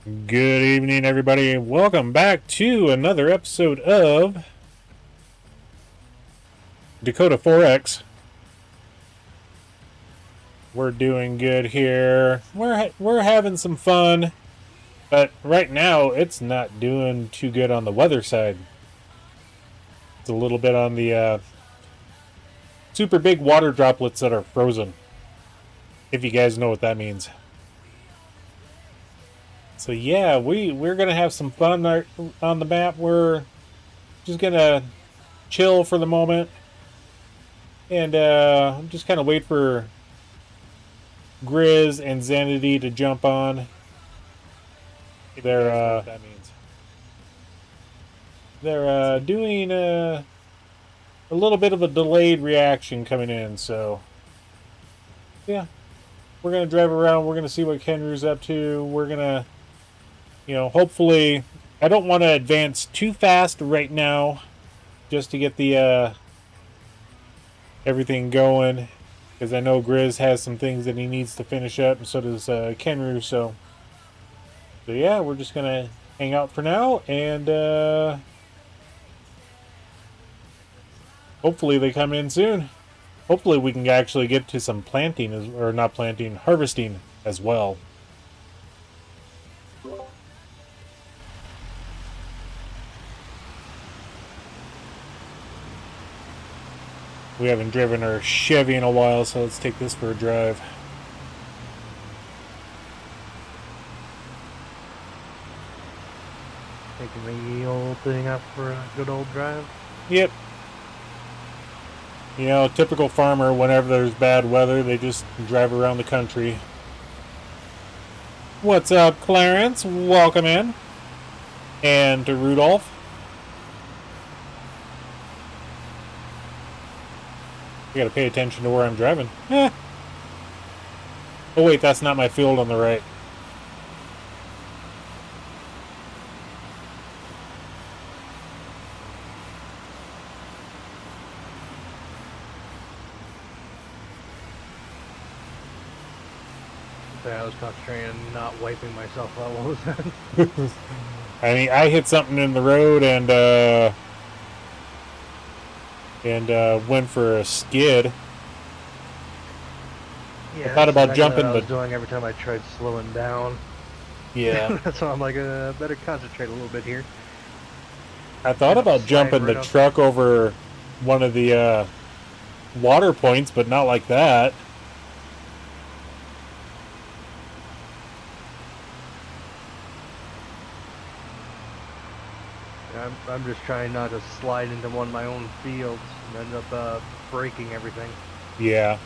Good evening, everybody. Welcome back to another episode of Dakota 4X. We're doing good here. We're having some fun, but right now it's not doing too good on the weather side. It's a little bit on the super big water droplets that are frozen, if you guys know what that means. So yeah, we're gonna have some fun on the map. We're just gonna chill for the moment, and just kind of wait for Grizz and Xanity to jump on. They're doing a little bit of a delayed reaction coming in, so yeah, we're gonna drive around. We're gonna see what Kenru's up to. We're gonna, hopefully, I don't want to advance too fast right now, just to get the everything going, because I know Grizz has some things that he needs to finish up, and so does Kenru. So yeah, we're just gonna hang out for now, and hopefully they come in soon. Hopefully we can actually get to some planting, or not planting, harvesting as well. We haven't driven our Chevy in a while, so let's take this for a drive. Taking the old thing up for a good old drive? Yep. Typical farmer, whenever there's bad weather, they just drive around the country. What's up, Clarence? Welcome in. And to Rudolph. I gotta pay attention to where I'm driving. Oh wait, that's not my field on the right. I was concentrating on not wiping myself out. What was that? I mean, I hit something in the road and went for a skid. Yeah, I thought about jumping, I was doing every time I tried slowing down. Yeah. That's why I'm like, better concentrate a little bit here. I thought about jumping the truck over one of the water points, but not like that. I'm just trying not to slide into one of my own fields and end up breaking everything. Yeah.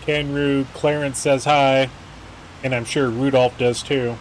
Kenru, Clarence says hi, and I'm sure Rudolph does too.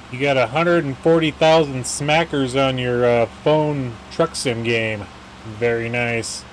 You got 140,000 smackers on your phone truck sim game. Very nice.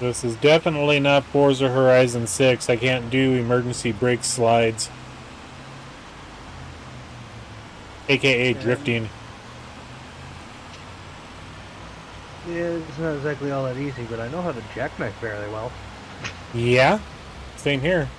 This is definitely not Forza Horizon 6. I can't do emergency brake slides. AKA drifting. Yeah, it's not exactly all that easy, but I know how to jackknife fairly well. Yeah, same here.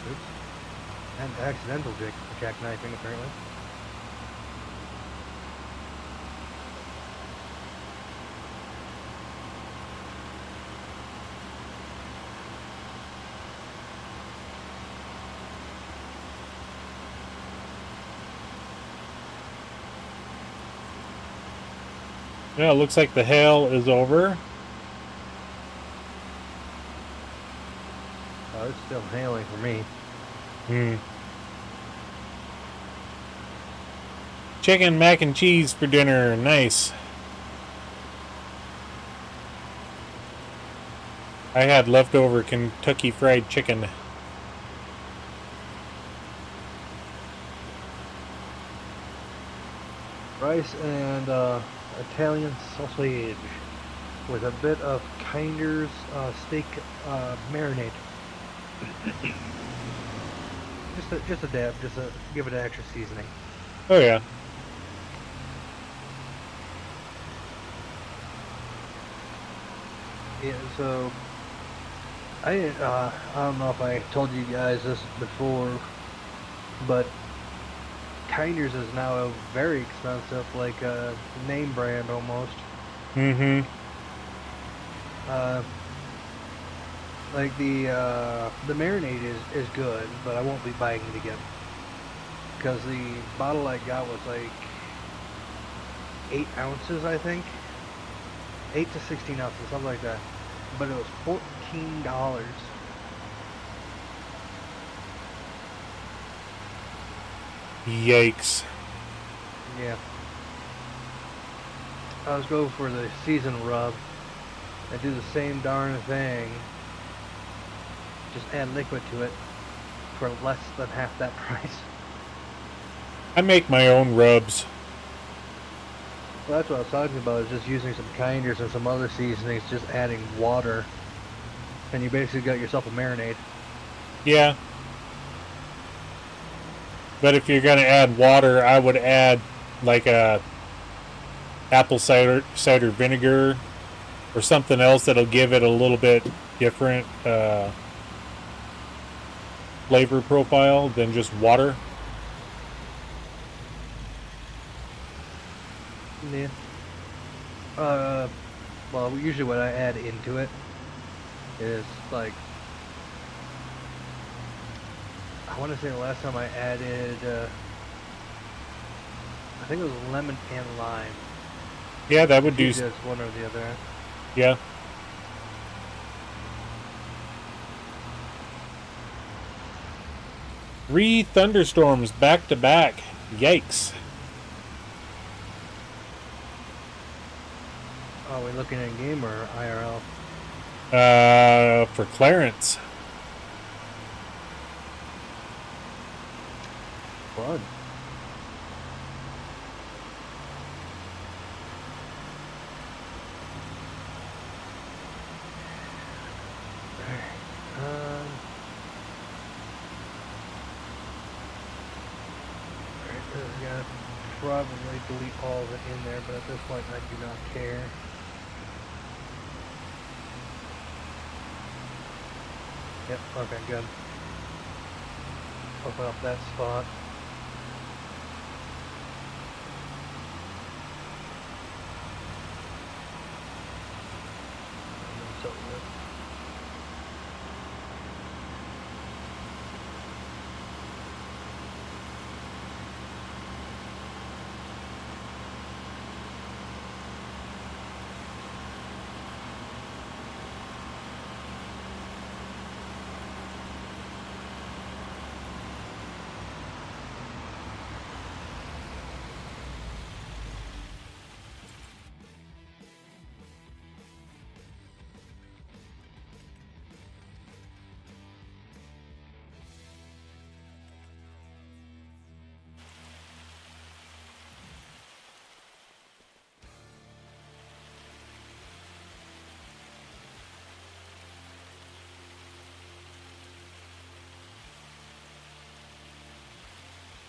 Oops. And accidental jackknifing, apparently. Yeah, it looks like the hail is over. Oh, it's still hailing for me. Chicken mac and cheese for dinner. Nice. I had leftover Kentucky Fried Chicken. Rice and Italian sausage with a bit of Kinder's steak marinade. just a dab, just to give it an extra seasoning. Oh yeah. Yeah, so I don't know if I told you guys this before, but Kinder's is now very expensive, like a name brand almost. Mm-hmm. Like the marinade is good, but I won't be buying it again because the bottle I got was like 8 ounces, I think, 8 to 16 ounces, something like that. But it was $14. Yikes. Yeah. I was going for the season rub and do the same darn thing. Just add liquid to it for less than half that price. I make my own rubs. Well, that's what I was talking about, is just using some Kinders and some other seasonings, just adding water. And you basically got yourself a marinade. Yeah. But if you're going to add water, I would add like a apple cider vinegar or something else that'll give it a little bit different flavor profile than just water. Yeah. Well, usually what I add into it is like, I want to say the last time I added, I think it was lemon and lime. Yeah, that would do. Just one or the other. Yeah. Three thunderstorms back to back. Yikes. Are we looking at game or IRL? For Clarence. Fun. Alright, probably delete all of it in there, but at this point I do not care. Yep, okay, good. Open up that spot. So good.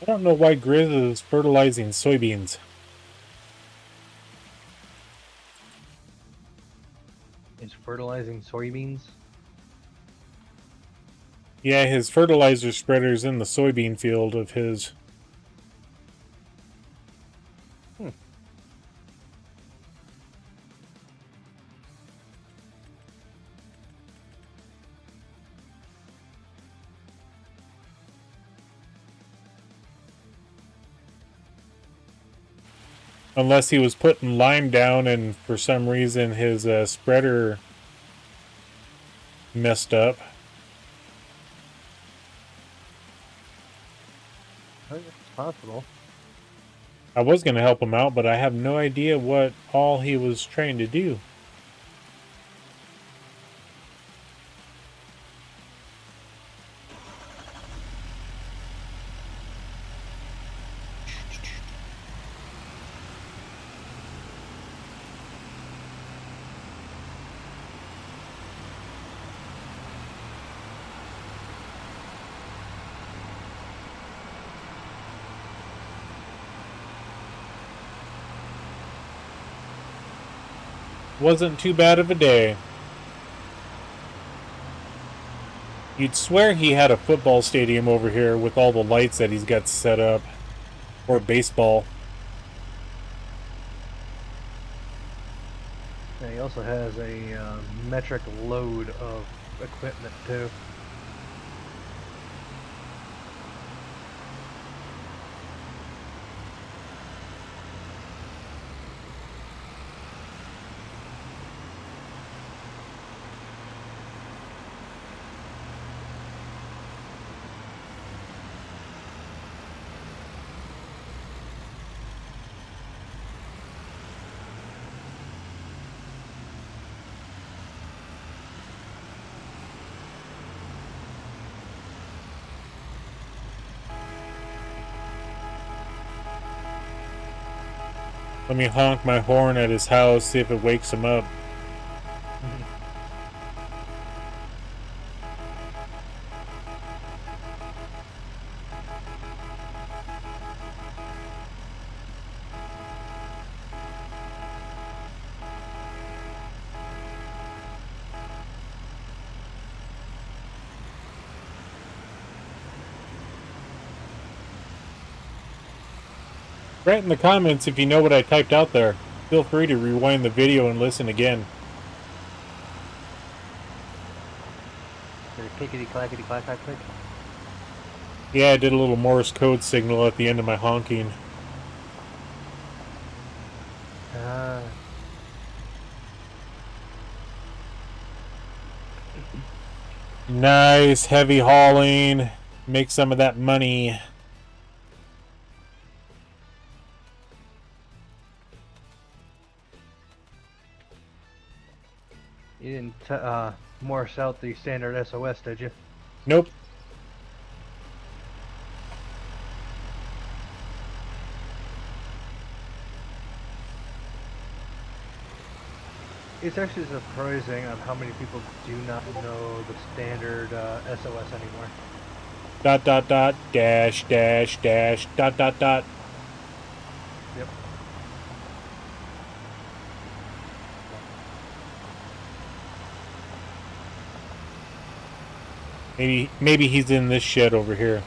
I don't know why Grizz is fertilizing soybeans. It's fertilizing soybeans. Yeah, his fertilizer spreader's in the soybean field of his. Unless he was putting lime down and for some reason his spreader messed up. It's possible. I was going to help him out, but I have no idea what all he was trying to do. Wasn't too bad of a day. You'd swear he had a football stadium over here with all the lights that he's got set up. Or baseball. Yeah, he also has a metric load of equipment too. Let me honk my horn at his house, see if it wakes him up. Write in the comments if you know what I typed out there. Feel free to rewind the video and listen again. Clickety clackety clack clack click. Yeah, I did a little Morse code signal at the end of my honking. Nice, heavy hauling. Make some of that money. You didn't Morse out the standard SOS, did you? Nope. It's actually surprising on how many people do not know the standard SOS anymore. Dot dot dot dash dash dash dot dot dot. Yep. Maybe he's in this shed over here.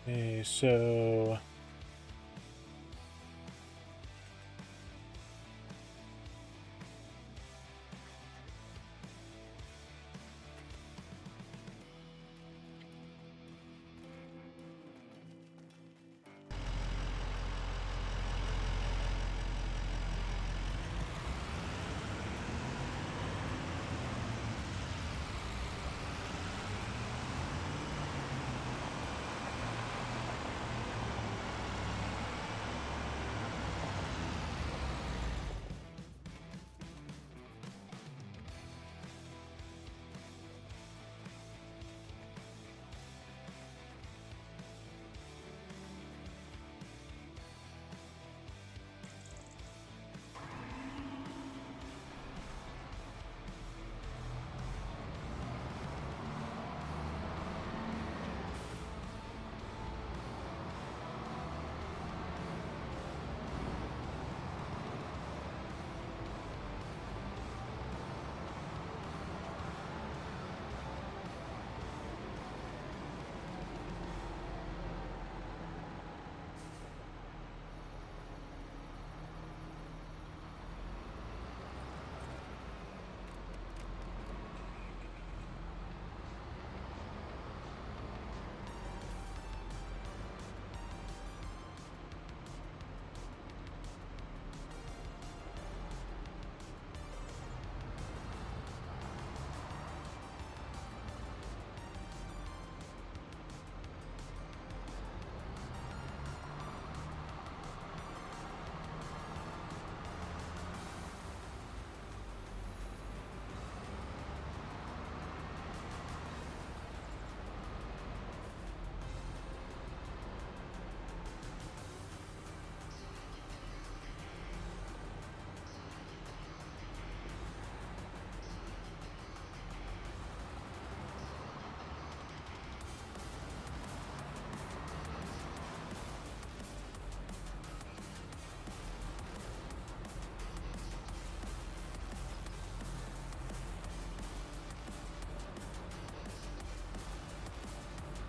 Okay, so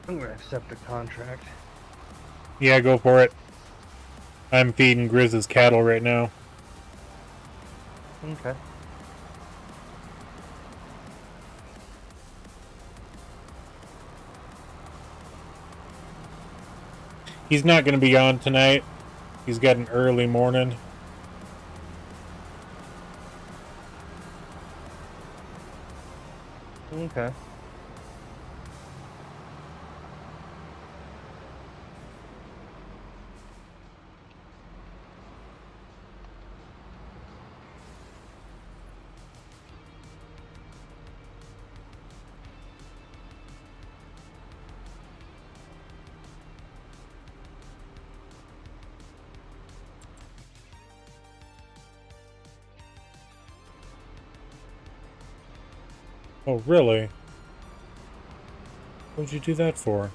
I'm gonna accept the contract. yeah, go for it. I'm feeding Grizz's cattle right now. Okay. He's not going to be on tonight. He's got an early morning. Okay. Oh, really? What'd you do that for?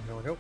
There we go.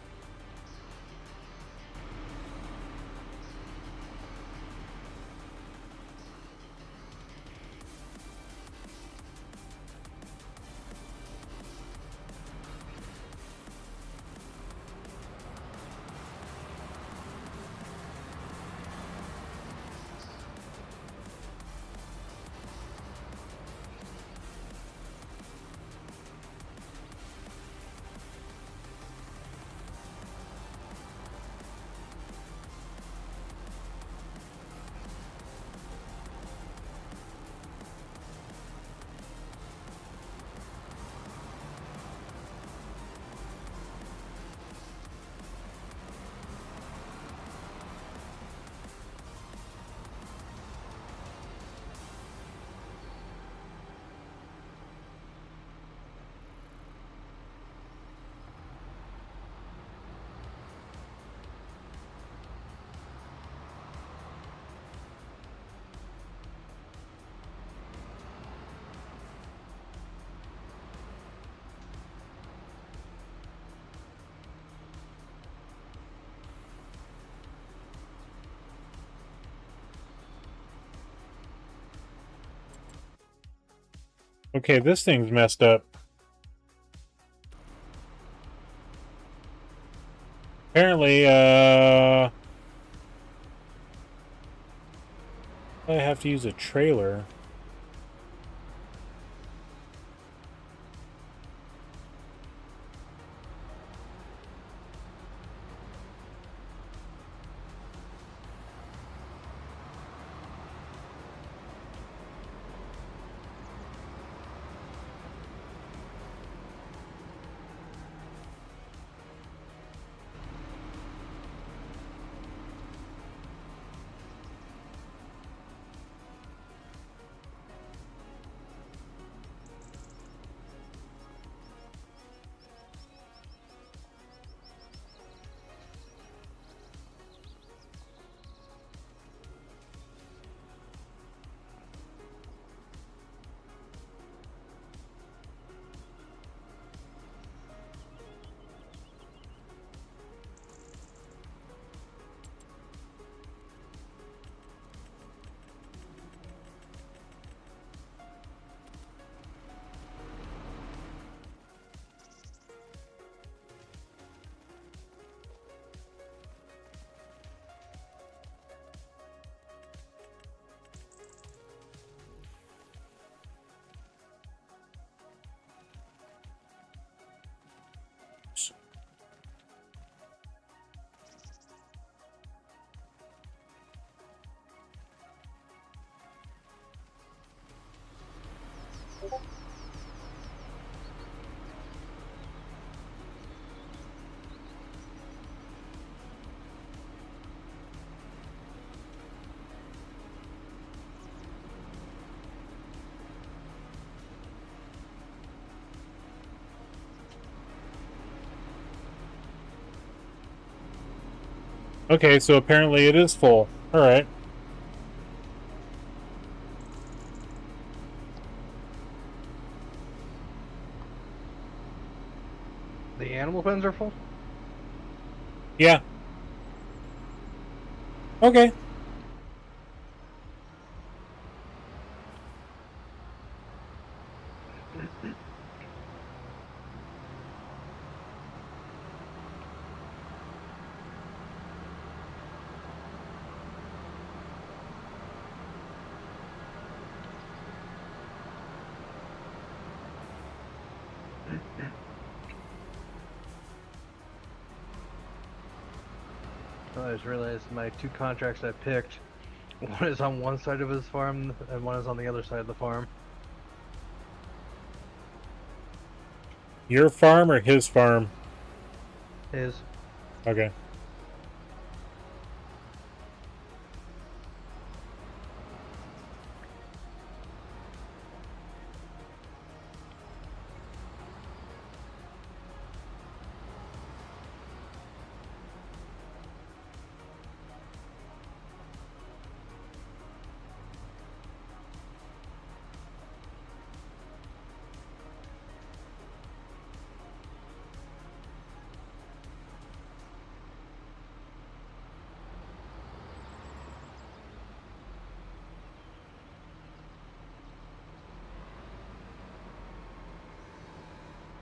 Okay, this thing's messed up. Apparently, I have to use a trailer. Okay, so apparently it is full. Alright. The animal pens are full? Yeah. Okay. I just realized my two contracts I picked, one is on one side of his farm and one is on the other side of the farm. Your farm or his farm? His. Okay.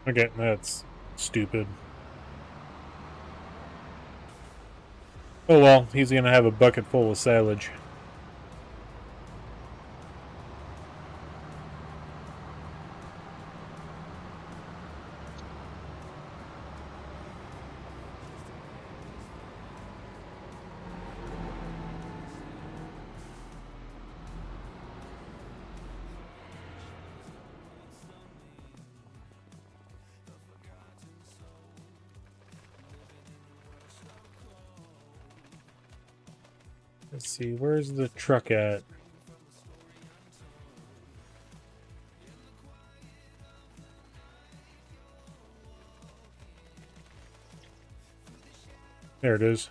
Okay, that's stupid. Oh well, he's gonna have a bucket full of silage. Let's see, where's the truck at? There it is.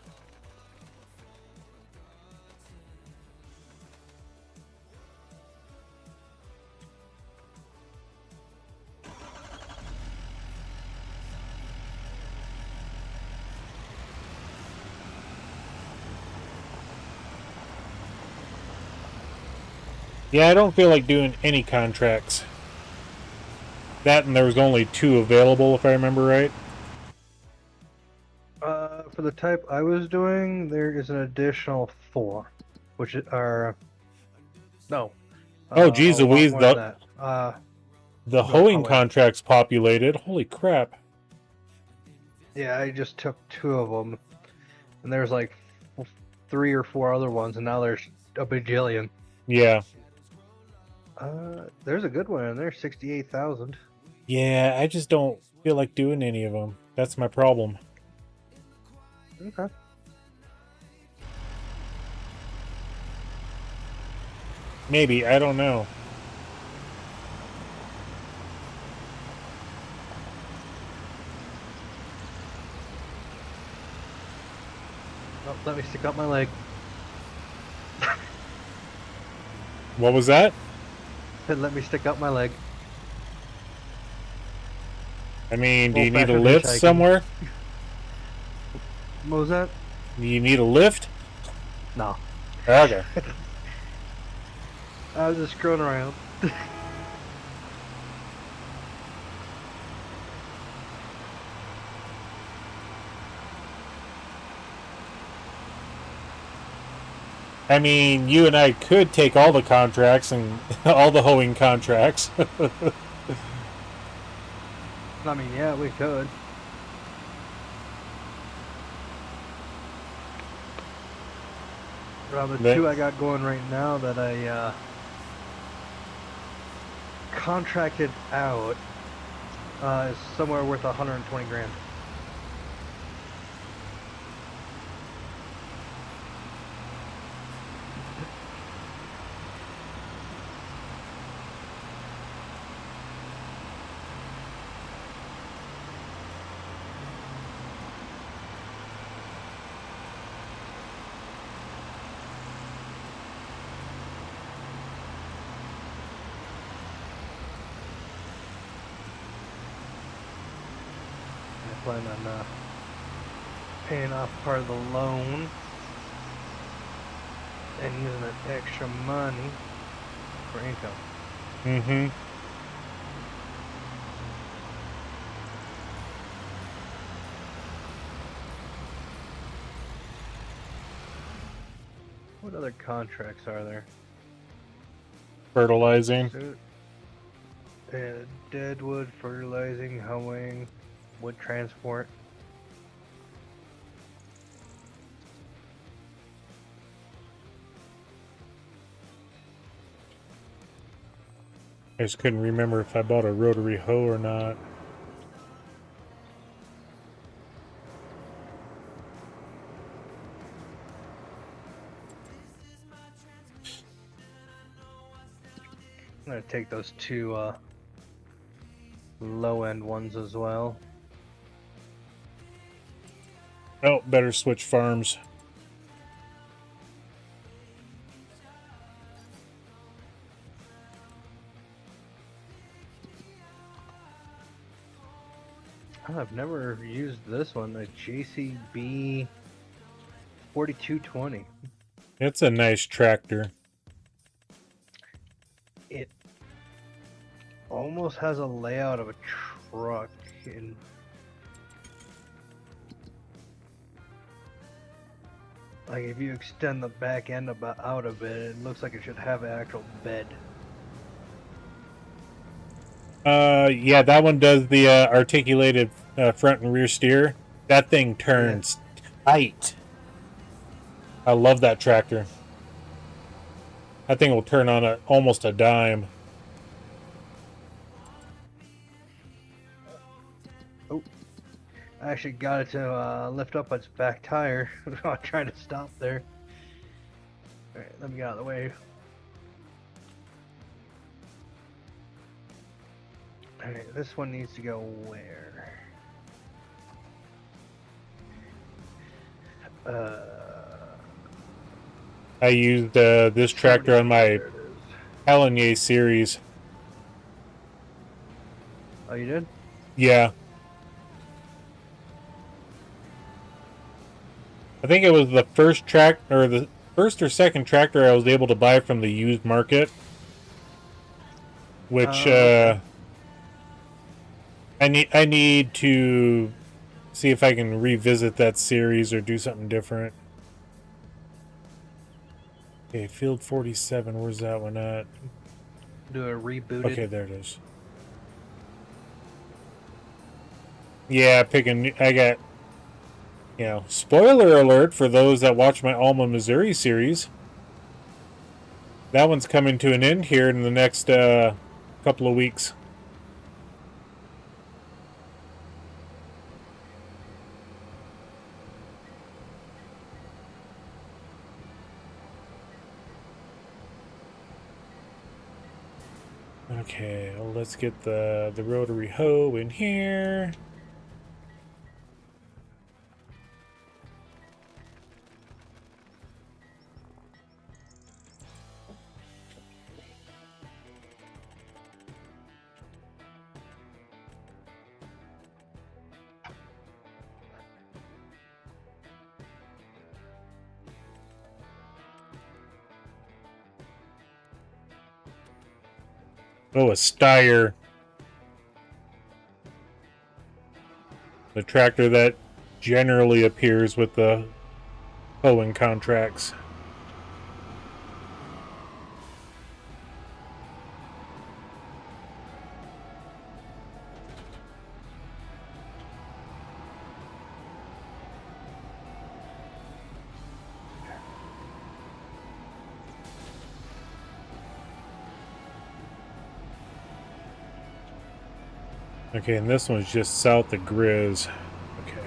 Yeah, I don't feel like doing any contracts. That and there was only 2 available, if I remember right. For the type I was doing, there is an additional 4, which are no. Oh, geez A lot Louise, more than that. the No, hoeing wait. contract's populated. Holy crap. Yeah, I just took 2 of them, and there's like 3 or 4 other ones, and now there's a bajillion. Yeah. There's a good one in there, 68,000. Yeah, I just don't feel like doing any of them. That's my problem. Okay. Maybe, I don't know. Oh, let me stick out my leg. What was that? Let me stick out my leg. I mean, do you Well, need a back lift hitchhiking. somewhere? What was that? Do you need a lift? No. Okay. I was just screwing around. I mean, you and I could take all the contracts and all the hoeing contracts. I mean, yeah, we could. Around the 2 I got going right now that I contracted out is somewhere worth 120 grand. I plan on paying off part of the loan and using that extra money for income. Mm-hmm. What other contracts are there? Fertilizing. Deadwood, fertilizing, hoeing, wood transport. I just couldn't remember if I bought a rotary hoe or not. I'm gonna take those 2 low-end ones as well. Oh, better switch farms. I've never used this one, the JCB 4220. It's a nice tractor. It almost has a layout of a truck, and like if you extend the back end out of it, it looks like it should have an actual bed. Yeah, that one does the articulated front and rear steer. That thing turns tight. I love that tractor. That thing will turn on almost a dime. Oh, I actually got it to lift up its back tire while trying to stop there. Alright, let me get out of the way. Alright, this one needs to go where? I used this tractor on my Alanier series. Oh, you did? Yeah. I think it was the first the first or second tractor I was able to buy from the used market. Which, I need to see if I can revisit that series or do something different. Okay, Field 47, where's that one at? Do a rebooted. Okay, there it is. Yeah, I got, you know, spoiler alert for those that watch my Alma Missouri series. That one's coming to an end here in the next couple of weeks. Okay, well, let's get the rotary hoe in here. Oh, a Steyr. The tractor that generally appears with the hoeing contracts. Okay, and this one's just south of Grizz. Okay.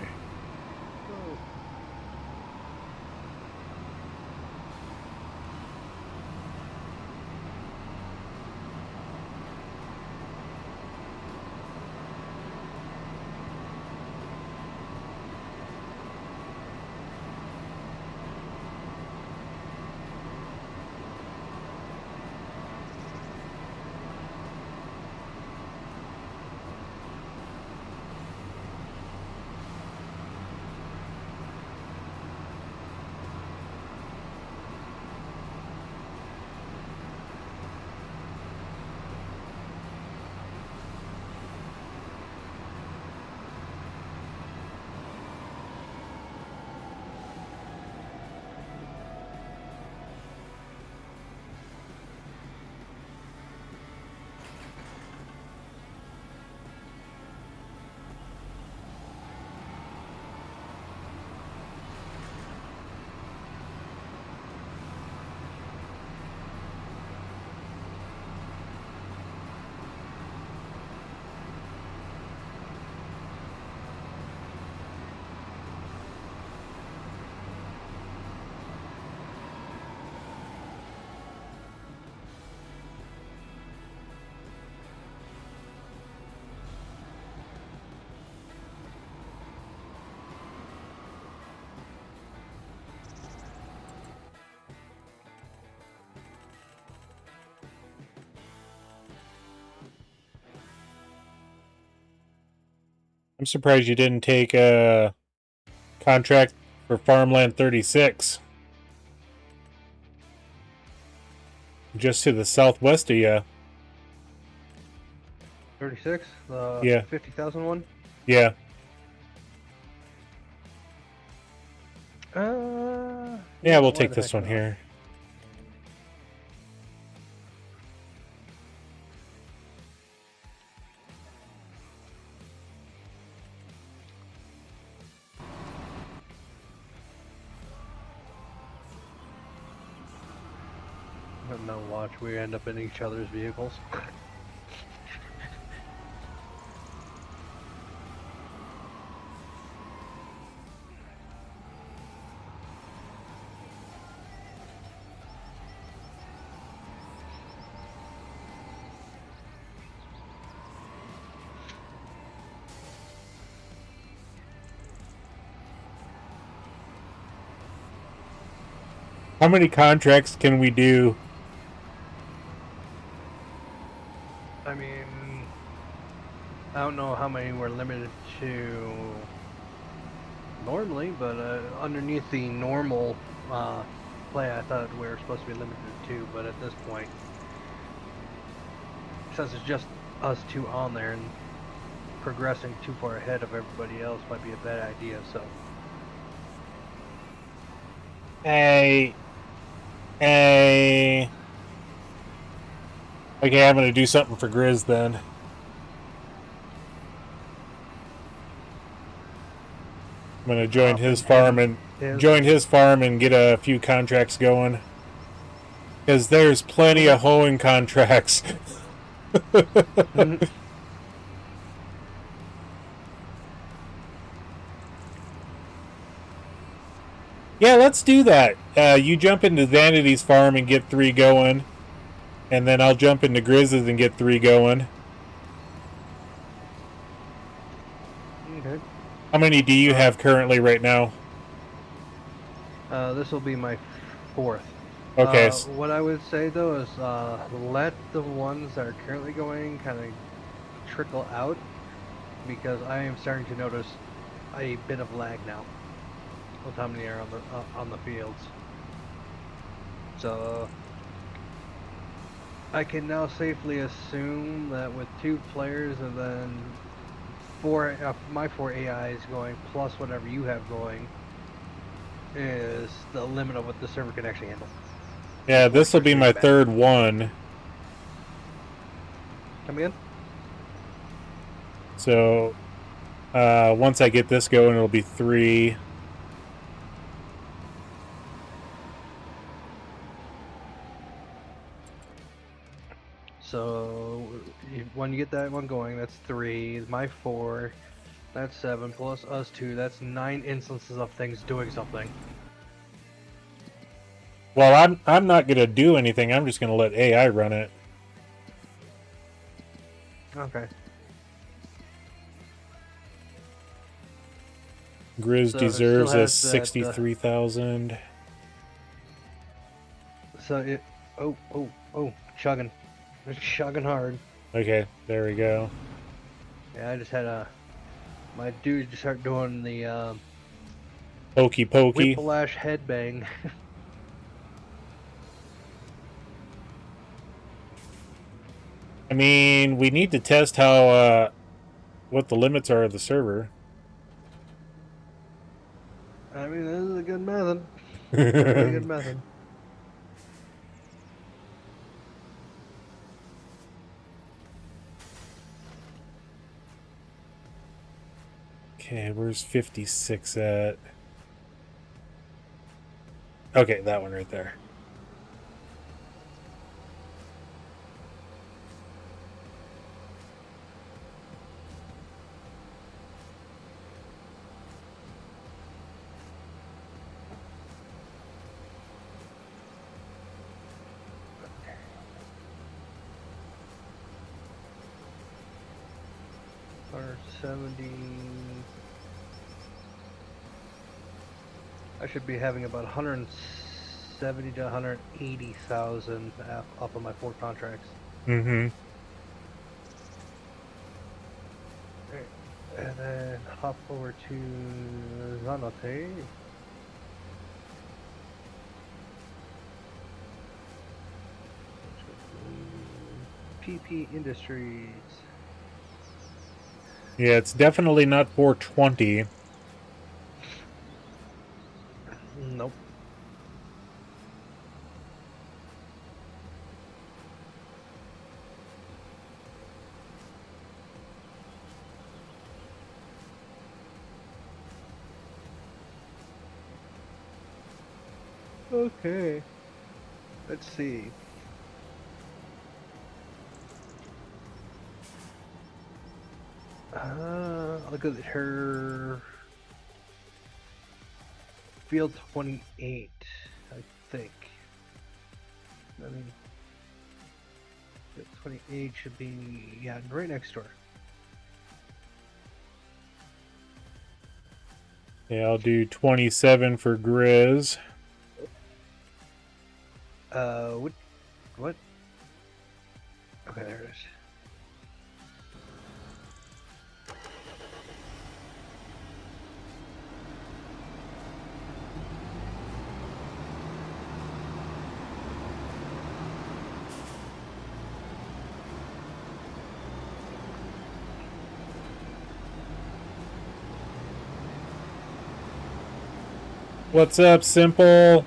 I'm surprised you didn't take a contract for Farmland 36. Just to the southwest of you. 36? The Yeah. 50,000 one? Yeah. Yeah, we'll take this one here. No, watch, we end up in each other's vehicles. How many contracts can we do? I mean, I don't know how many we're limited to normally, but underneath the normal play, I thought we were supposed to be limited to 2, but at this point, since it's just us 2 on there, and progressing too far ahead of everybody else might be a bad idea. So. Hey. Okay, I'm gonna do something for Grizz then. I'm gonna join his farm and get a few contracts going. Because there's plenty of hoeing contracts. Yeah, let's do that. You jump into Vanity's farm and get 3 going. And then I'll jump into Grizz's and get 3 going. Okay. How many do you have currently right now? This will be my 4th. Okay. What I would say though is let the ones that are currently going kind of trickle out, because I am starting to notice a bit of lag now with how many are on the fields. So I can now safely assume that with 2 players and then my 4 AIs going plus whatever you have going is the limit of what the server can actually handle. Yeah, this will be my 3rd one. Come again? So once I get this going, it'll be 3. So when you get that one going, that's 3. My 4, that's 7 plus us 2. That's 9 instances of things doing something. Well, I'm not gonna do anything. I'm just gonna let AI run it. Okay. Grizz deserves a 63,000. So it. Oh! Chugging. It's chugging hard. Okay, there we go. Yeah, I just had my dude just start doing the Pokey pokey. whiplash headbang. I mean, we need to test how what the limits are of the server. I mean, this is a good method. Really good method. Okay, where's 56 at? Okay, that one right there. Or 70. I should be having about 170 to 180,000 off of my 4 contracts. Mm-hmm. And then hop over to Zanote. PP Industries. Yeah, it's definitely not 420. Nope. Okay. Let's see. Look at her field 28, I think. I mean, field 28 should be, yeah, right next door. Yeah, I'll do 27 for Grizz. What? Okay, there it is. What's up, Simple?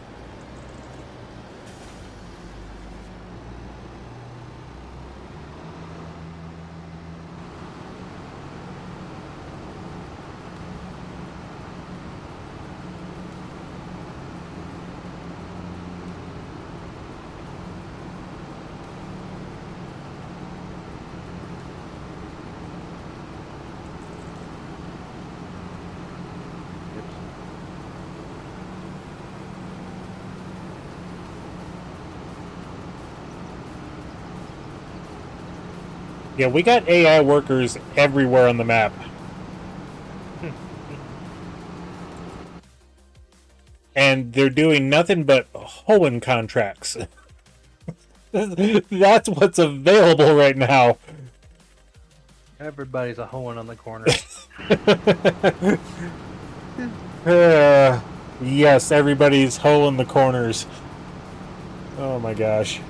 Yeah, we got AI workers everywhere on the map. And they're doing nothing but hoeing contracts. That's what's available right now. Everybody's a hoeing on the corner. Yes, everybody's hoeing the corners. Oh my gosh.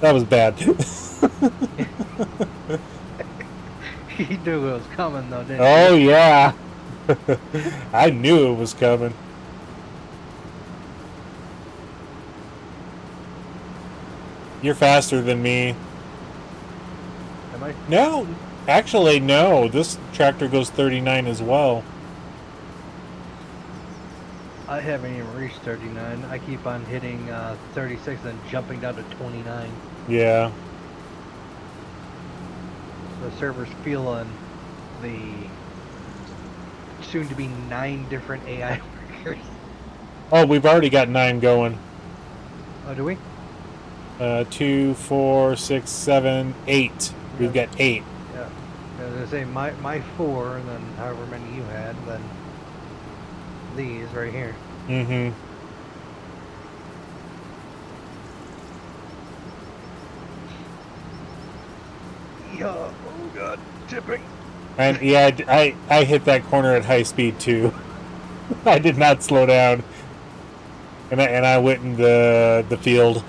That was bad. You knew it was coming though, didn't you? Oh yeah. I knew it was coming. You're faster than me. Am I? No, actually no. This tractor goes 39 as well. I haven't even reached 39. I keep on hitting 36 and jumping down to 29. Yeah. The server's feeling the soon to be 9 different AI workers. Oh, we've already got 9 going. Oh, do we? 2, 4, 6, 7, 8. We've got 8. Yeah. I was gonna say my 4, and then however many you had, and then these right here. Mm-hmm. Yeah. Oh god, tipping. And yeah, I hit that corner at high speed too. I did not slow down, and I went in the field.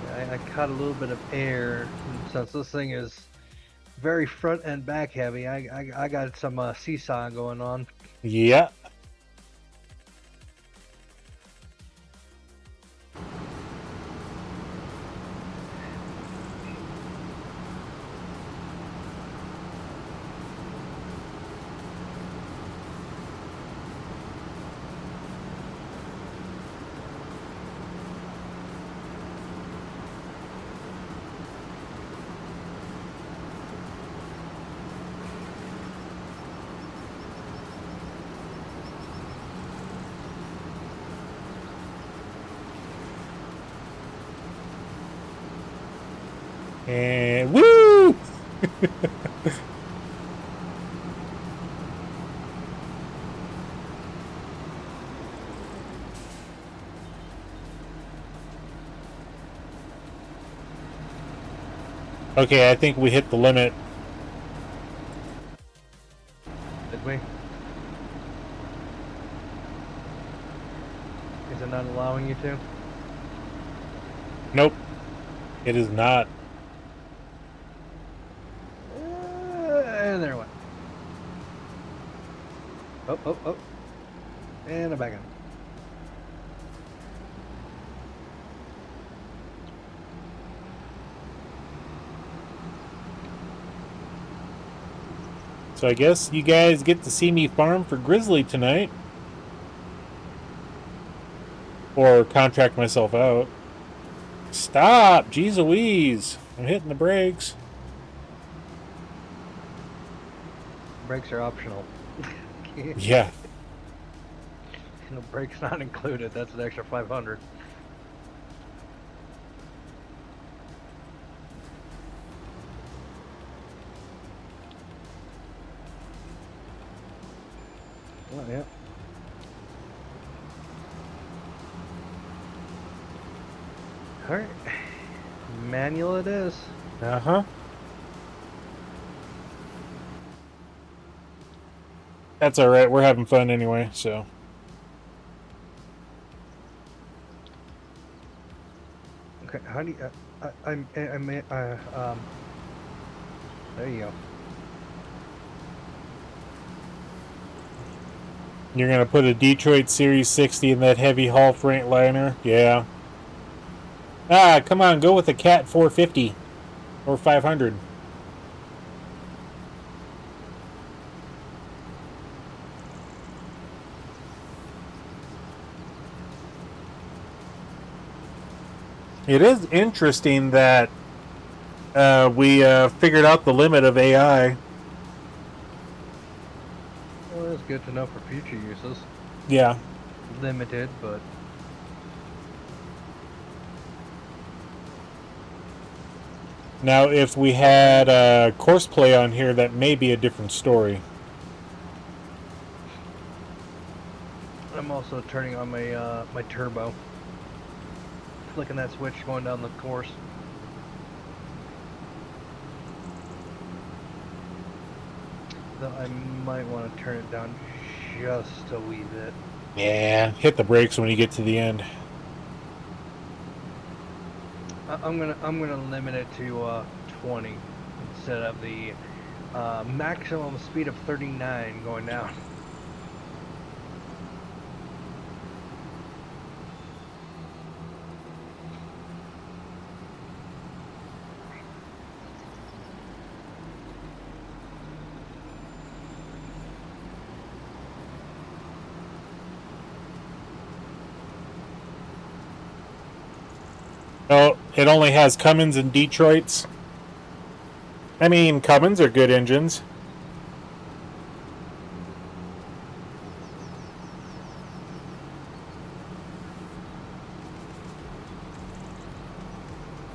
I caught a little bit of air since this thing is very front and back heavy. I got some seesaw going on. Yeah. And woo! Okay, I think we hit the limit. Did we? Is it not allowing you to? Nope. It is not. And there it went. Oh, oh, oh. And I'm back in. So I guess you guys get to see me farm for Grizzly tonight. Or contract myself out. Stop! Jeez Louise! I'm hitting the brakes. Brakes are optional. Yeah. No, brakes not included. That's an extra 500. Oh, yeah. Alright. Manual it is. Uh-huh. That's alright. We're having fun anyway, so. Okay, how do you... there you go. You're going to put a Detroit Series 60 in that heavy haul Freightliner? Yeah. Ah, come on, go with a Cat 450 or 500. It is interesting that we figured out the limit of AI. Well, that's good to know for future uses. Yeah. Limited, but Now, if we had Courseplay on here, that may be a different story. I'm also turning on my my turbo. Flicking that switch going down the course. Though I might want to turn it down just a wee bit. Yeah, hit the brakes when you get to the end. I'm gonna limit it to 20 instead of the maximum speed of 39 going down. Oh, it only has Cummins and Detroits. I mean, Cummins are good engines.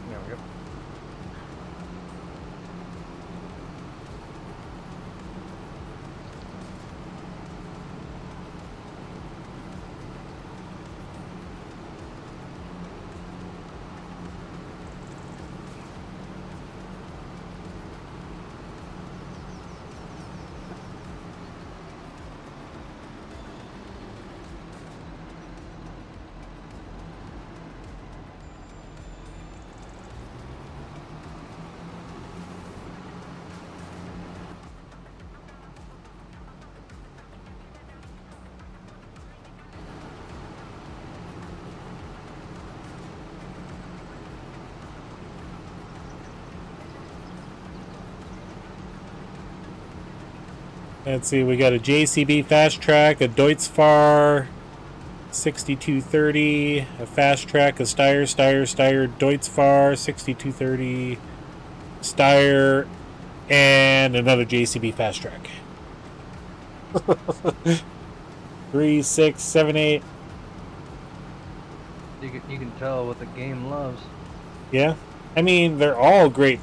There we go. Let's see, we got a JCB Fast Track, a Deutz-Fahr 6230, a Fast Track, a Steyr, Deutz-Fahr 6230, Steyr, and another JCB Fast Track. 3, 6, 7, 8. You can tell what the game loves. Yeah, I mean, they're all great.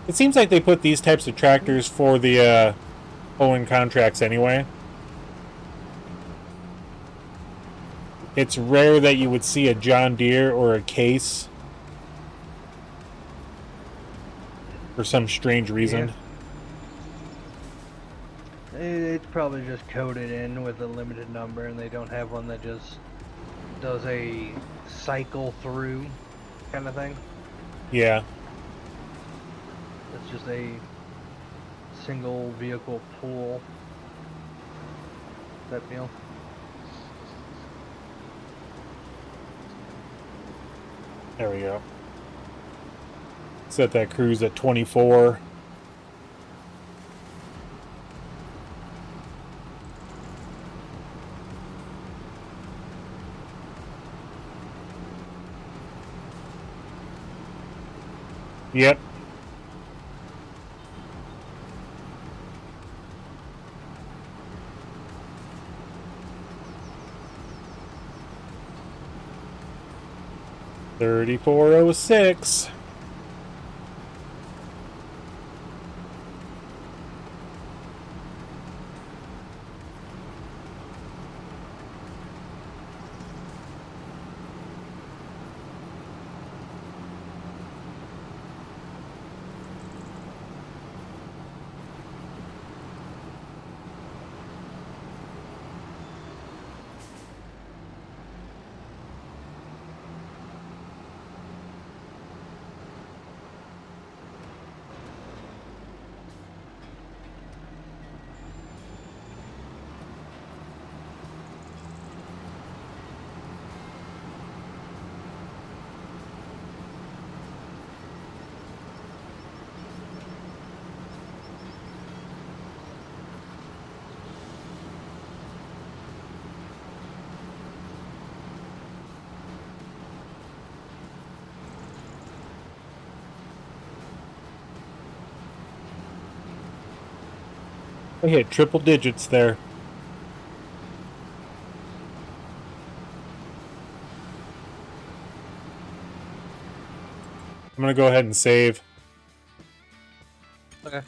It seems like they put these types of tractors for the Owen contracts anyway. It's rare that you would see a John Deere or a Case for some strange reason. Yeah. It's probably just coded in with a limited number, and they don't have one that just does a cycle through kind of thing. Yeah. It's just a single vehicle pool type deal. There we go. Set that cruise at 24. Yep. $34.06. I hit triple digits there. I'm gonna go ahead and save. Okay.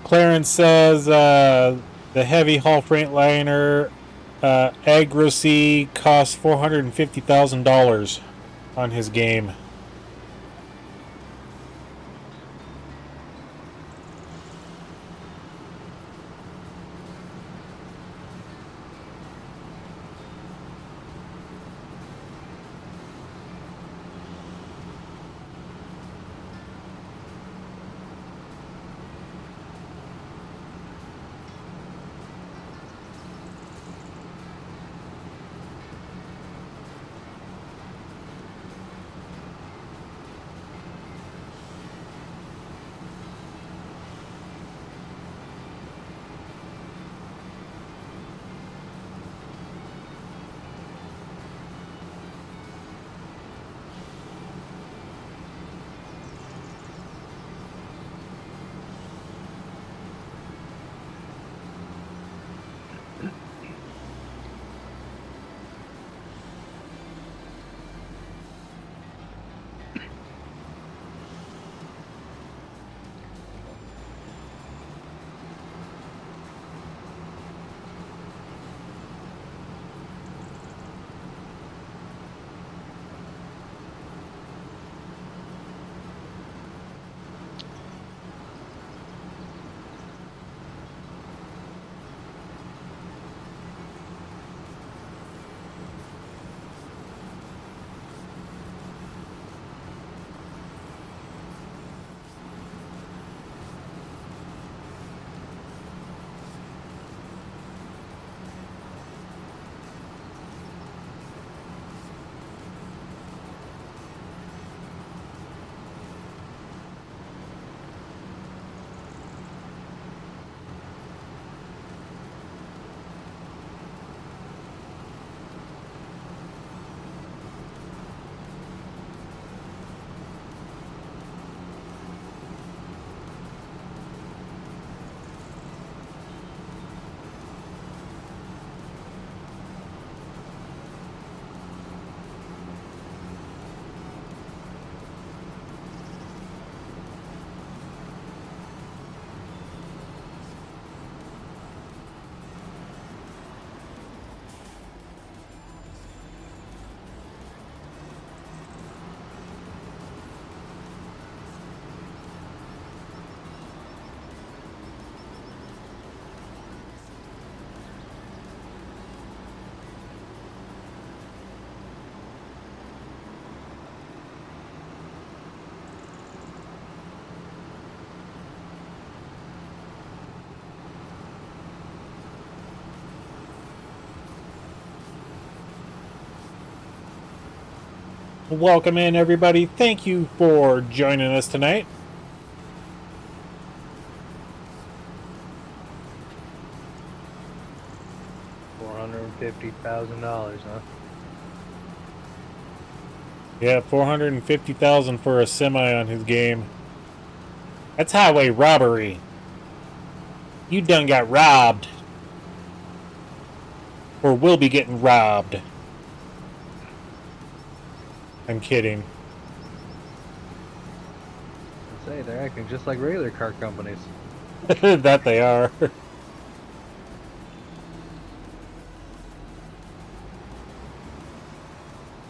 Clarence says the heavy hull Freightliner Agrocy costs $450,000 on his game. Welcome in, everybody. Thank you for joining us tonight. $450,000, huh? Yeah, $450,000 for a semi on his game. That's highway robbery. You done got robbed. Or will be getting robbed. I'm kidding. I say, they're acting just like regular car companies. That they are.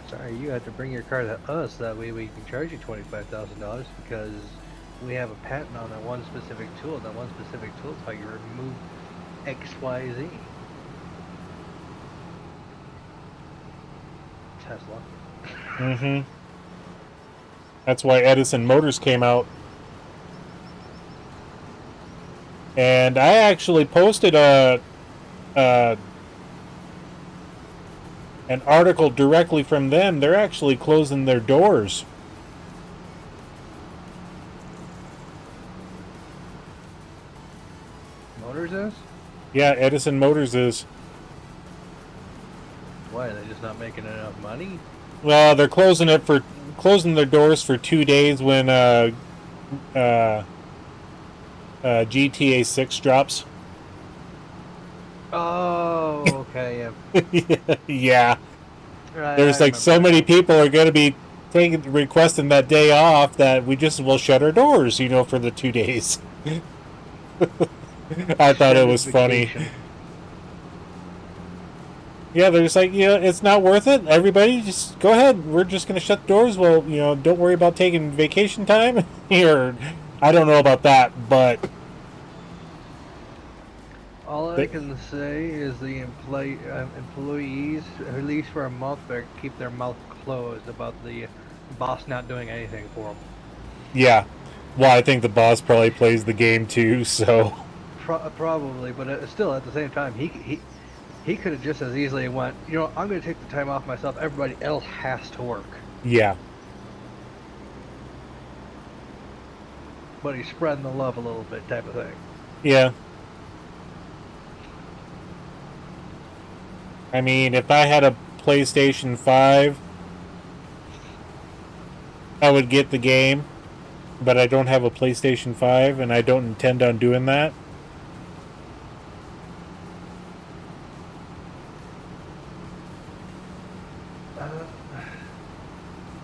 Sorry, you have to bring your car to us. That way we can charge you $25,000 because we have a patent on that one specific tool. That one specific tool is how you remove X, Y, Z. Tesla. Mm-hmm. That's why Edison Motors came out. And I actually posted an article directly from them. They're actually closing their doors. Motors is? Yeah, Edison Motors is. Why, are they just not making enough money? Well, they're closing their doors for 2 days when GTA 6 drops. Oh, okay, yeah. Yeah. Right, There's like so many people are going to be requesting that day off that we just will shut our doors, for the 2 days. I thought it was funny. Yeah, they're just like, it's not worth it. Everybody, just go ahead. We're just going to shut the doors. Well, don't worry about taking vacation time. Or, I don't know about that, but... All I can say is the employees, at least for a month, better keep their mouth closed about the boss not doing anything for them. Yeah. Well, I think the boss probably plays the game too, so... Probably, but still, at the same time, he could have just as easily went, I'm going to take the time off myself. Everybody else has to work. Yeah. But he's spreading the love a little bit type of thing. Yeah. I mean, if I had a PlayStation 5, I would get the game, but I don't have a PlayStation 5, and I don't intend on doing that.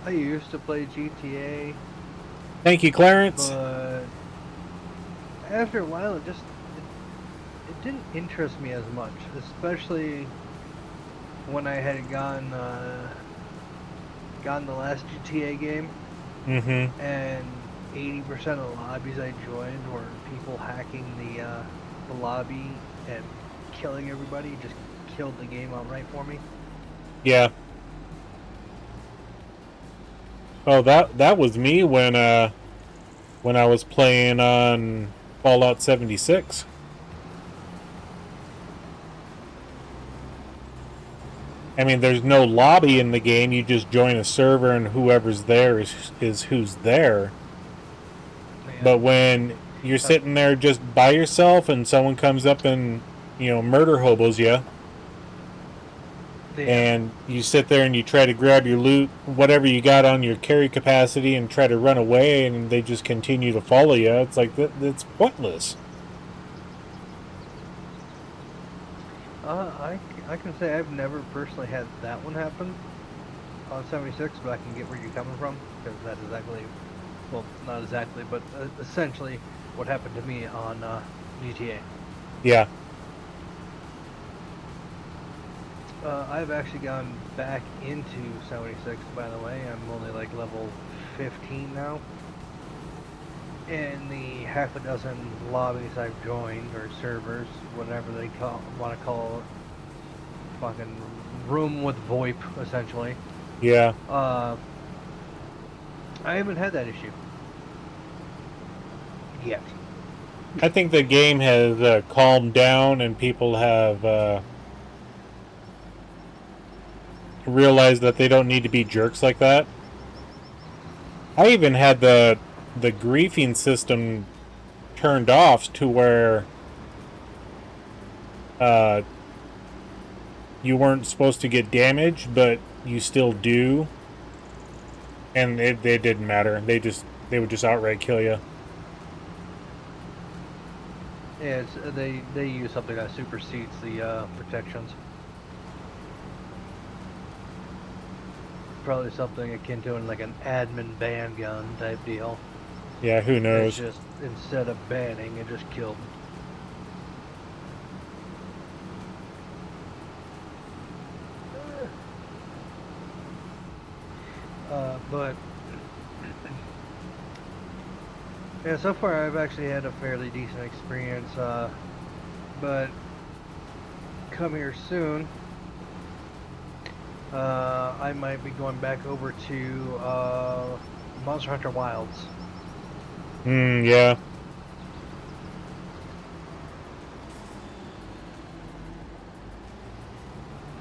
I used to play GTA. Thank you, Clarence. But after a while, it didn't interest me as much, especially when I had gone the last GTA game, and 80% of the lobbies I joined were people hacking the lobby and killing everybody. Just killed the game outright for me. Yeah. Oh, that was me when I was playing on Fallout 76. I mean, there's no lobby in the game. You just join a server, and whoever's there is who's there. Yeah. But when you're sitting there just by yourself, and someone comes up and murder hobos you, and you sit there and you try to grab your loot, whatever you got on your carry capacity, and try to run away, and they just continue to follow you. It's like that's pointless. I can say I've never personally had that one happen on 76, but I can get where you're coming from, because that's exactly, well, not exactly, but essentially what happened to me on GTA. Yeah. I've actually gone back into 76, by the way. I'm only like level 15 now. And the half a dozen lobbies I've joined, or servers, whatever they want to call it, fucking room with VoIP, essentially. Yeah. I haven't had that issue yet. I think the game has calmed down, and people have realized that they don't need to be jerks like that. I even had the griefing system turned off to where you weren't supposed to get damaged, but you still do, and it didn't matter. They would just outright kill you. Yeah, they use something that supersedes the protections. Probably something akin to like an admin ban gun type deal. Yeah, who knows? It's just, instead of banning, it just killed. But yeah, so far I've actually had a fairly decent experience. But come here soon, I might be going back over to Monster Hunter Wilds. Yeah.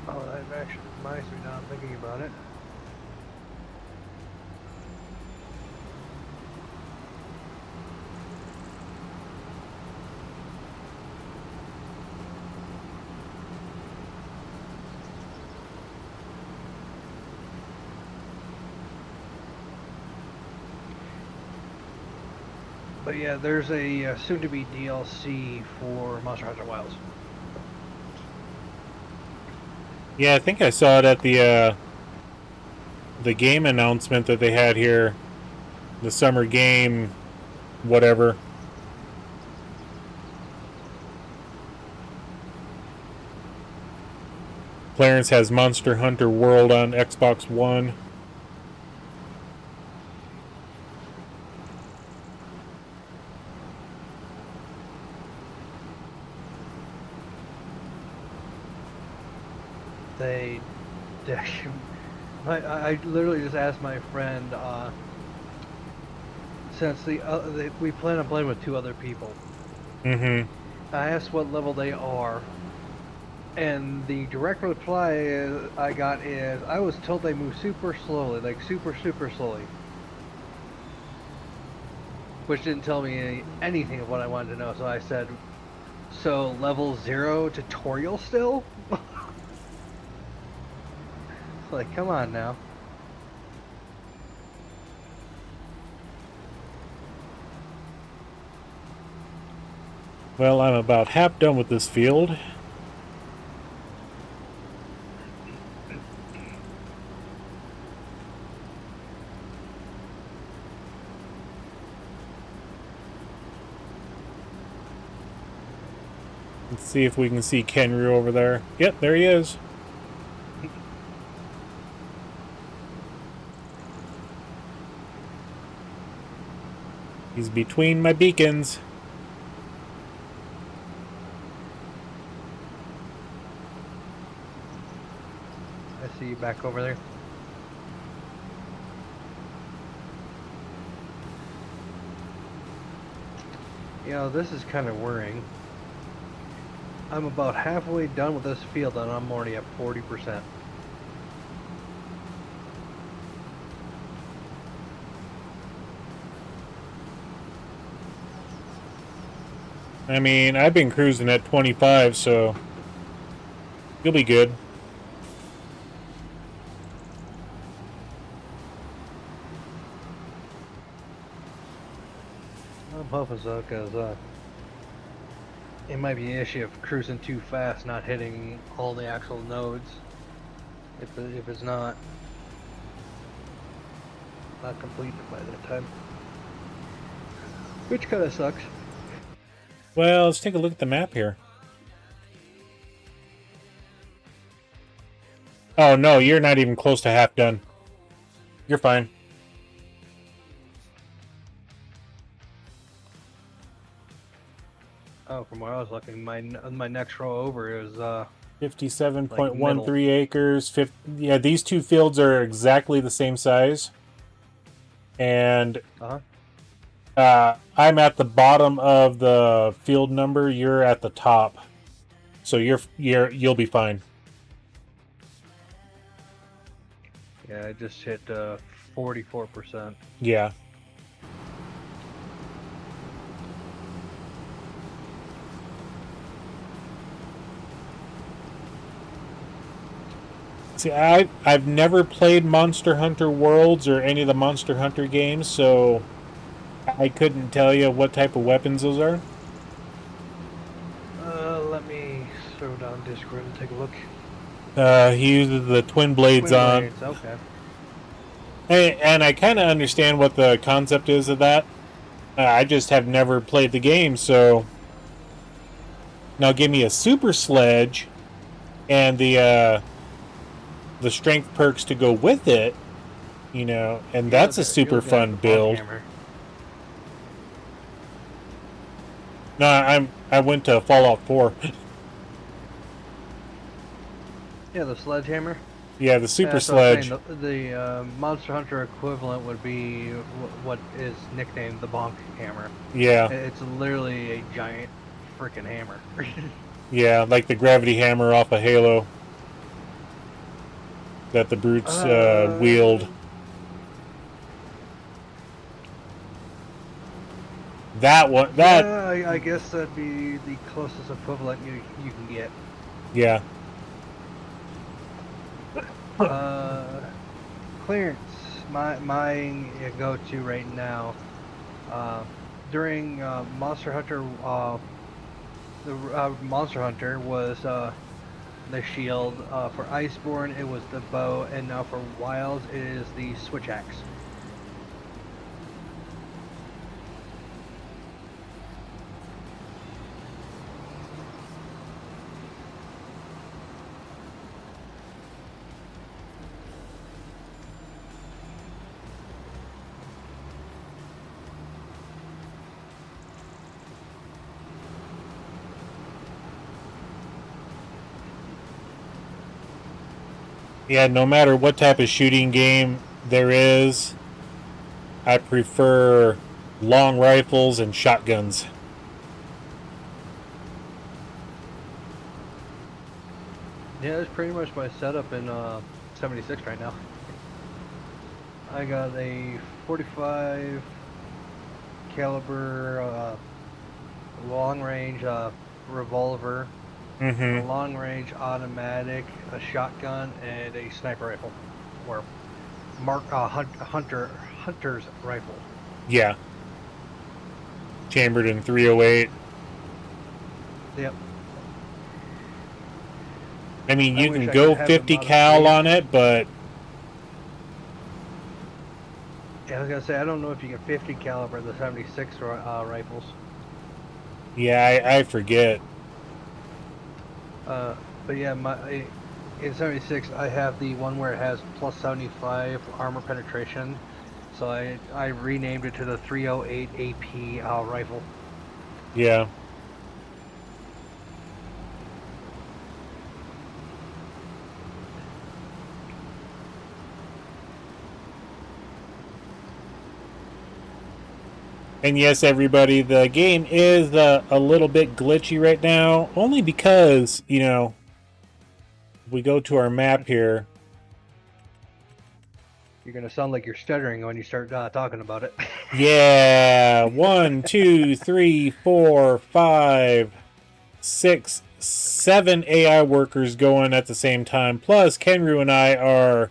Oh, that actually reminds me now I'm thinking about it. But yeah, there's a soon-to-be DLC for Monster Hunter Wilds. Yeah, I think I saw it at the game announcement that they had here. The summer game, whatever. Clarence has Monster Hunter World on Xbox One. I literally just asked my friend, since we plan on playing with 2 other people. Mm-hmm. I asked what level they are, and the direct reply I got is, I was told they move super slowly, like super slowly. Which didn't tell me anything of what I wanted to know, so I said, so level 0 tutorial still? Like, come on now. Well, I'm about half done with this field. Let's see if we can see Kenryu over there. Yep, there he is. He's between my beacons. I see you back over there. You know, this is kind of worrying. I'm about halfway done with this field and I'm already at 40%. I mean, I've been cruising at 25, so you'll be good. I'm hoping so, because it might be an issue of cruising too fast, not hitting all the actual nodes. If it's not completed by that time, which kind of sucks. Well, let's take a look at the map here. Oh, no, you're not even close to half done. You're fine. Oh, from where I was looking, my next row over is 57.13 acres. Yeah, these 2 fields are exactly the same size. And I'm at the bottom of the field number. You're at the top, so you'll be fine. Yeah, I just hit 44%. Yeah. See, I've never played Monster Hunter Worlds or any of the Monster Hunter games, so I couldn't tell you what type of weapons those are. Let me throw down Discord and take a look. He uses the twin blades on. Okay. And I kind of understand what the concept is of that. I just have never played the game, so now give me a super sledge and the strength perks to go with it, You know, and You that's a look at- you super look at the fun Bonk build. hammer. No, I went to Fallout 4. Yeah, the sledgehammer. Yeah, the super That's what I'm saying. sledge. The Monster Hunter equivalent would be what is nicknamed the Bonk hammer. Yeah, It's literally a giant freaking hammer. yeah, like the gravity hammer off of Halo that the brutes wield. That one, that, Yeah, I guess that'd be the closest equivalent you can get. yeah. Clearance, my go-to right now. During Monster Hunter, the Monster Hunter was the shield. For Iceborne, it was the bow, and now for Wilds, it is the switch axe. Yeah, no matter what type of shooting game there is, I prefer long rifles and shotguns. Yeah, that's pretty much my setup in 76 right now. I got a 45 caliber long range revolver, a long range automatic, a shotgun, and a sniper rifle, or hunter's rifle. Yeah. Chambered in 308. Yep. I mean, you wish can I go could have 50 them cal on on it, but Yeah, I was gonna say I don't know if you can 50 caliber the 76 rifles. yeah, I forget. But yeah, in 76 I have the one where it has plus 75 armor penetration, so I renamed it to the 308 AP rifle. Yeah. And yes, everybody, the game is a little bit glitchy right now, only because, you know, we go to our map here. You're gonna sound like you're stuttering when you start talking about it. Yeah, 1, 2, 3, 4, 5, 6, 7 AI workers going at the same time. Plus, Kenru and I are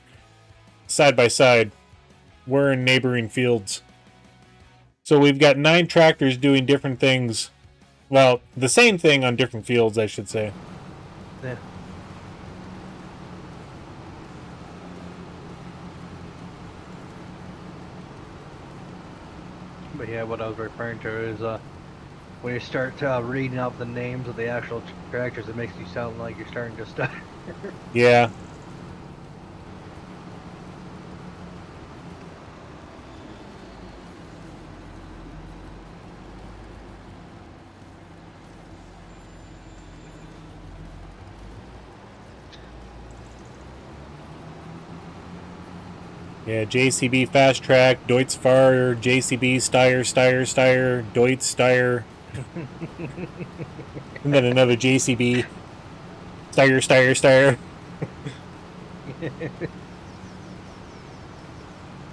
side by side. We're in neighboring fields. So we've got 9 tractors doing different things. Well, the same thing on different fields, I should say. Yeah. But yeah, what I was referring to is when you start reading out the names of the actual tractors, it makes you sound like you're starting to stutter. Yeah. Yeah, JCB Fast Track, Deutzfahrer, JCB, Steyr, Deutz, Steyr. And then another JCB, Steyr. It's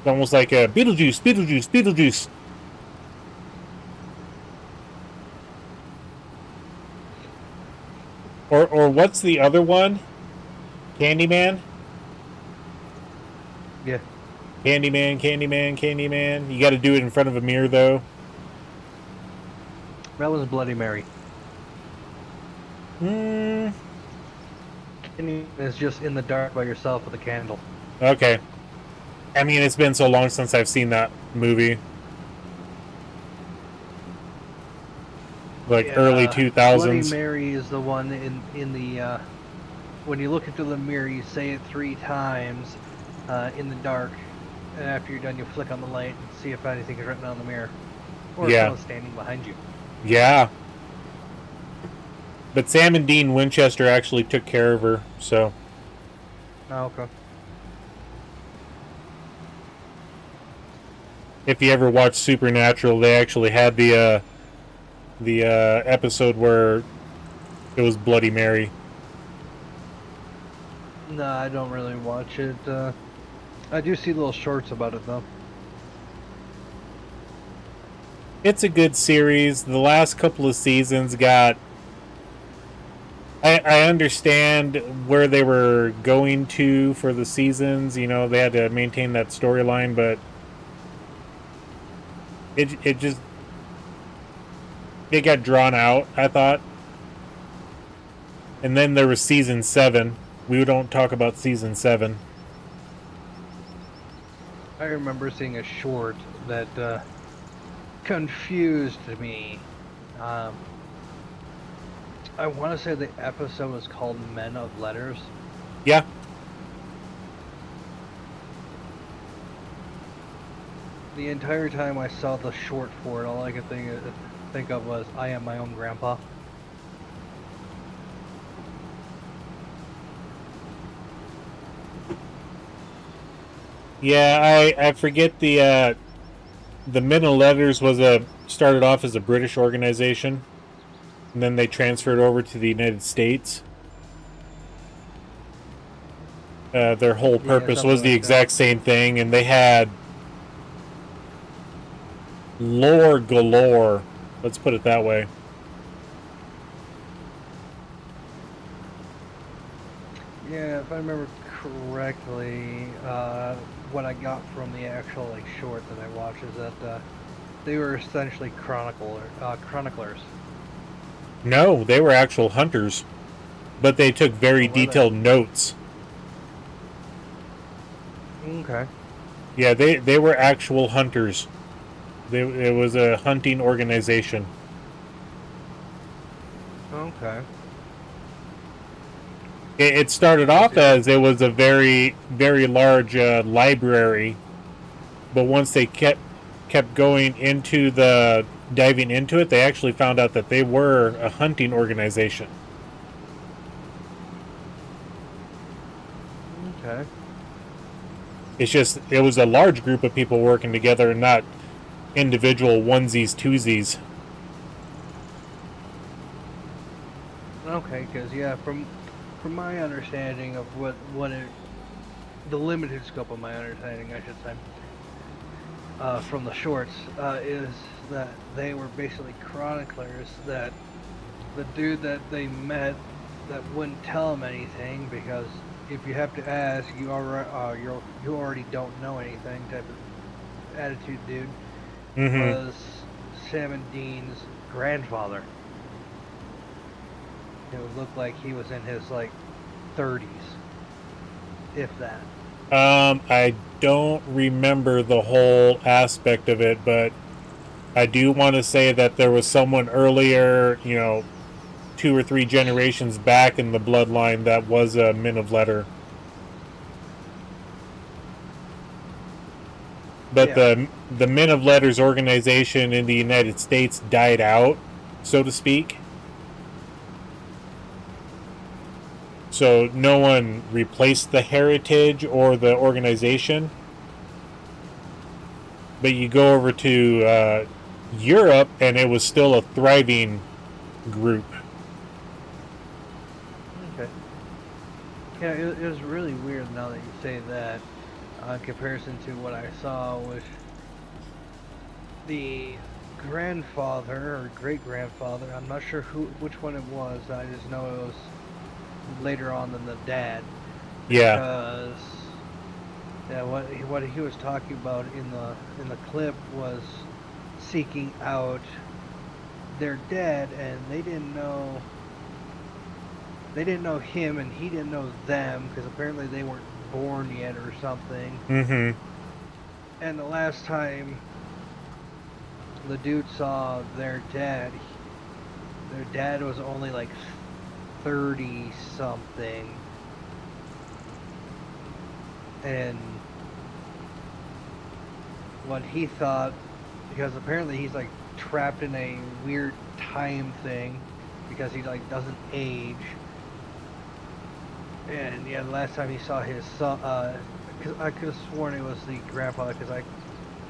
almost like a Beetlejuice. Or what's the other one? Candyman? Yeah. Candyman. You got to do it in front of a mirror, though. That was Bloody Mary. It's just in the dark by yourself with a candle. Okay. I mean, it's been so long since I've seen that movie. Like early 2000s. Bloody Mary is the one in the when you look into the mirror, you say it 3 times in the dark, and after you're done, you flick on the light and see if anything is written on the mirror, or if Yeah. someone's standing behind you. Yeah. But Sam and Dean Winchester actually took care of her, so. Oh, okay. If you ever watched Supernatural, they actually had the episode where it was Bloody Mary. No, I don't really watch it. I do see little shorts about it, though. It's a good series. The last couple of seasons got... I understand where they were going to for the seasons. You know, they had to maintain that storyline, but it just... It got drawn out, I thought. And then there was season 7. We don't talk about season 7. I remember seeing a short that confused me. I want to say the episode was called Men of Letters. Yeah. The entire time I saw the short for it, all I could think of was, I am my own grandpa. Yeah, I forget the Men of Letters was started off as a British organization, and then they transferred over to the United States. Their whole purpose was the exact same thing, and they had lore galore. Let's put it that way. Yeah, if I remember correctly, what I got from the actual short that I watched is that they were essentially chroniclers. No, they were actual hunters, but they took very detailed notes. Okay. Yeah, they were actual hunters. It was a hunting organization. Okay. It started off as it was a very, very large library, but once they kept going into diving into it, they actually found out that they were a hunting organization. Okay. It's just, it was a large group of people working together, not individual onesies, twosies. Okay, because yeah, from my understanding of the limited scope of my understanding, I should say, from the shorts, is that they were basically chroniclers. That the dude that they met that wouldn't tell them anything, because if you have to ask, you already don't know anything type of attitude dude, was Sam and Dean's grandfather. It would look like he was in his 30s, if that. I don't remember the whole aspect of it, but I do want to say that there was someone earlier, 2 or 3 generations back in the bloodline that was a Men of Letter. But yeah, the Men of Letters organization in the United States died out, so to speak. So no one replaced the heritage or the organization. But you go over to Europe, and it was still a thriving group. Okay. Yeah, it was really weird now that you say that, in comparison to what I saw with the grandfather or great-grandfather. I'm not sure which one it was. I just know it was later on than the dad. Yeah. Because yeah, what he was talking about in the clip was seeking out their dad, and they didn't know him, and he didn't know them, because apparently they weren't born yet or something. And the last time the dude saw their dad was only 30 something, and what he thought, because apparently he's like trapped in a weird time thing because he like doesn't age. And yeah, the last time he saw his son, because I could have sworn it was the grandfather, because I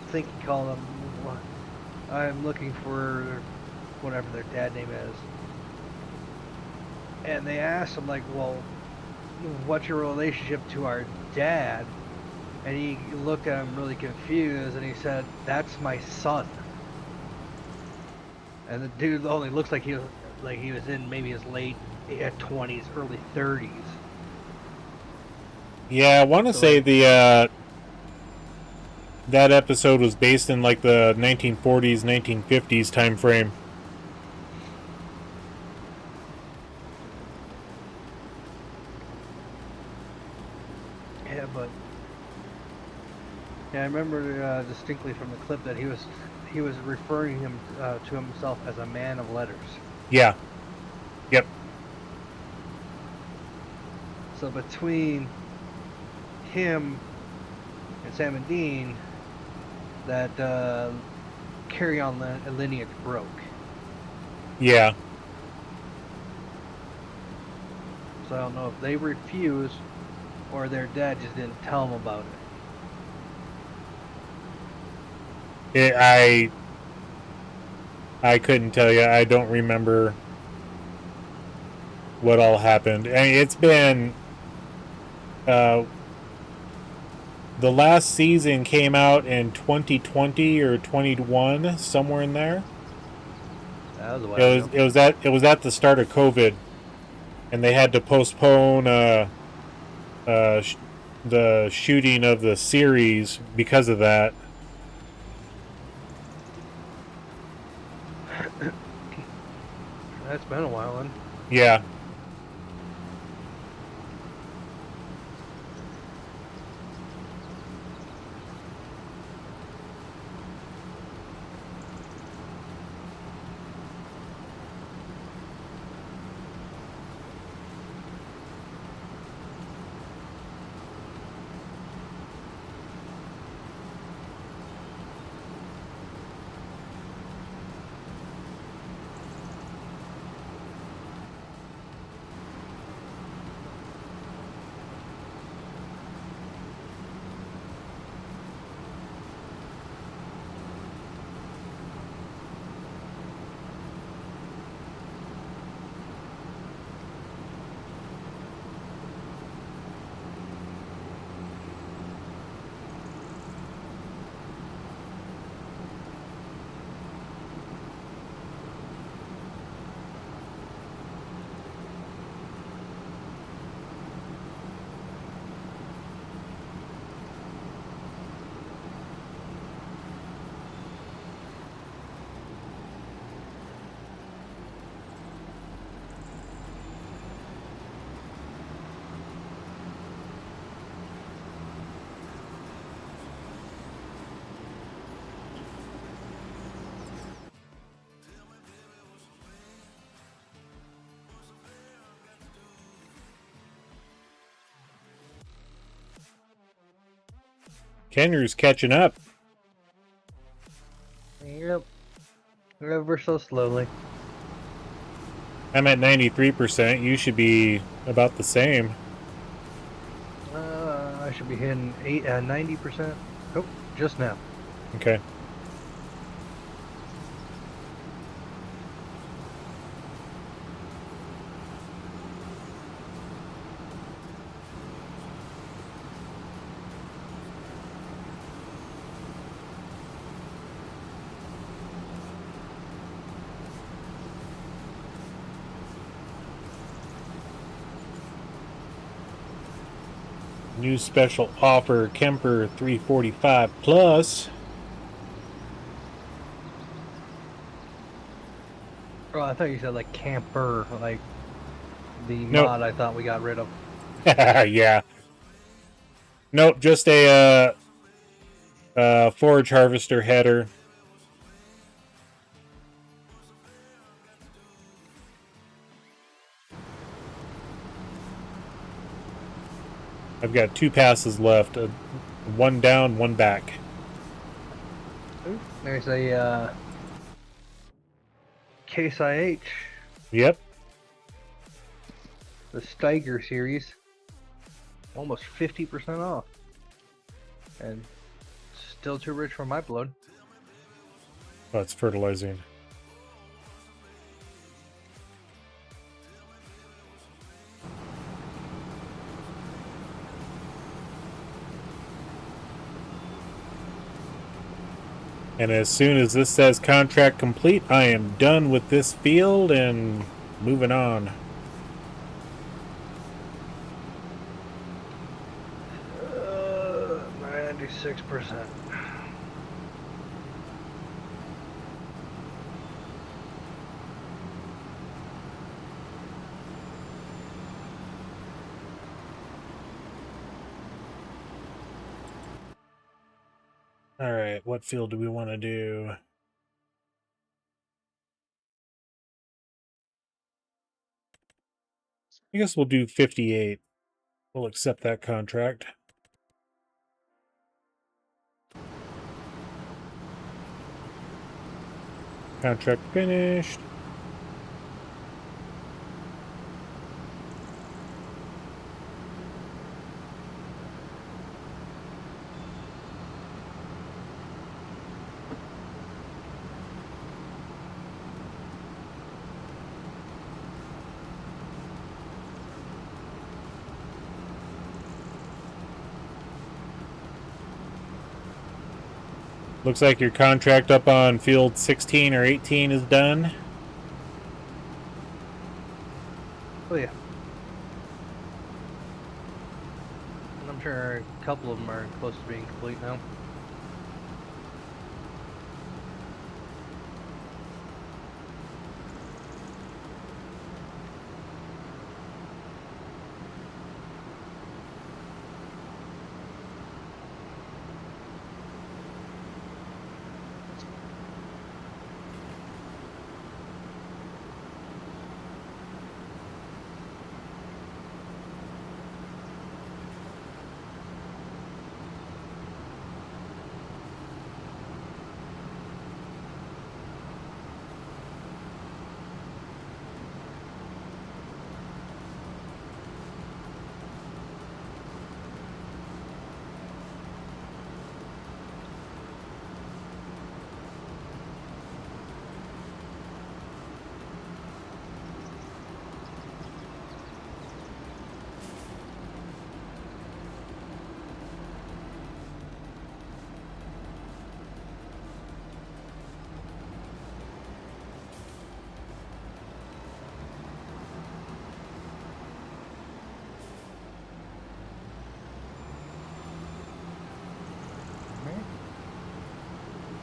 think he called him, I'm looking for whatever their dad name is. And they asked him, like, well, what's your relationship to our dad? And he looked at him really confused, and he said, that's my son. And the dude only looks like he was in maybe his late 20s, early 30s. Yeah, I want to say the that episode was based in like the 1940s, 1950s time frame. Yeah, but yeah, I remember distinctly from the clip that he was referring to himself as a man of letters. Yeah. Yep. So between him and Sam and Dean, that carry on lineage broke. Yeah. So I don't know if they refused or their dad just didn't tell them about it. I couldn't tell you. I don't remember what all happened. I mean, it's been the last season came out in 2020 or 21, somewhere in there. That was a while ago. It was at the start of COVID, and they had to postpone the shooting of the series because of that. That's been a while then. Yeah. Kenru's catching up. Yep. Ever so slowly. I'm at 93%. You should be about the same. I should be hitting 90%. Oh, just now. Okay. New special offer, Kemper 345 plus. Oh, I thought you said like camper, like the Nope. mod I thought we got rid of. Yeah. Nope, just a forage harvester header. I've got 2 passes left. One down, one back. Ooh, there's a Case IH, Yep. the Steiger series, almost 50% off, and still too rich for my blood. Oh, it's fertilizing. And as soon as this says contract complete, I am done with this field and moving on. Uh, 96%. All right, what field do we want to do? I guess we'll do 58. We'll accept that contract. Contract finished. Looks like your contract up on field 16 or 18 is done. Oh yeah. And I'm sure a couple of them are close to being complete now.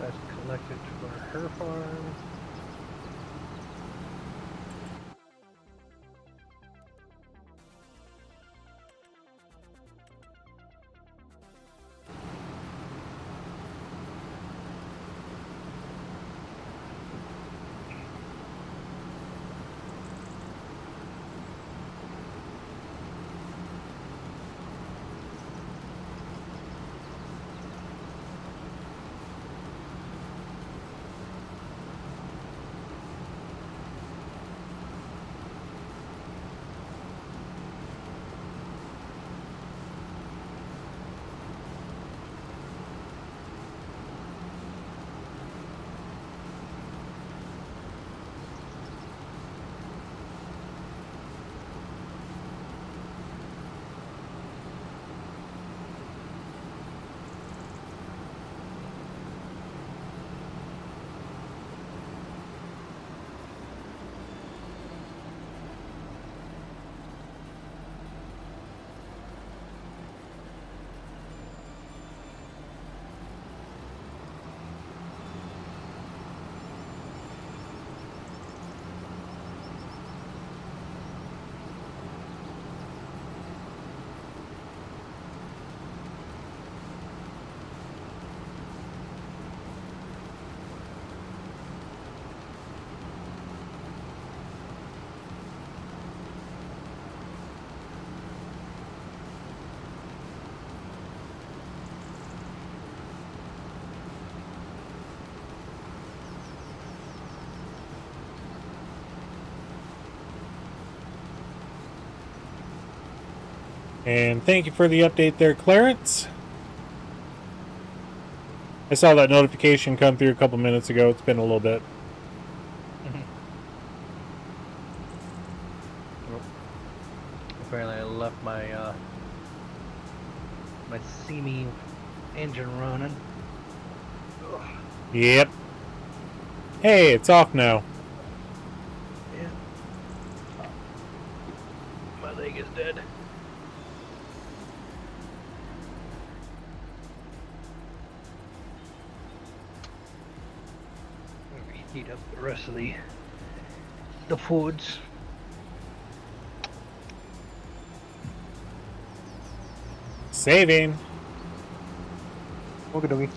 That's collected for her farm. And thank you for the update there, Clarence. I saw that notification come through a couple minutes ago. It's been a little bit. Apparently I left my my Simi engine running. Ugh. Yep. Hey, it's off now. Yeah. My leg is dead. Heat up the rest of the foods. Saving. Okie dokie.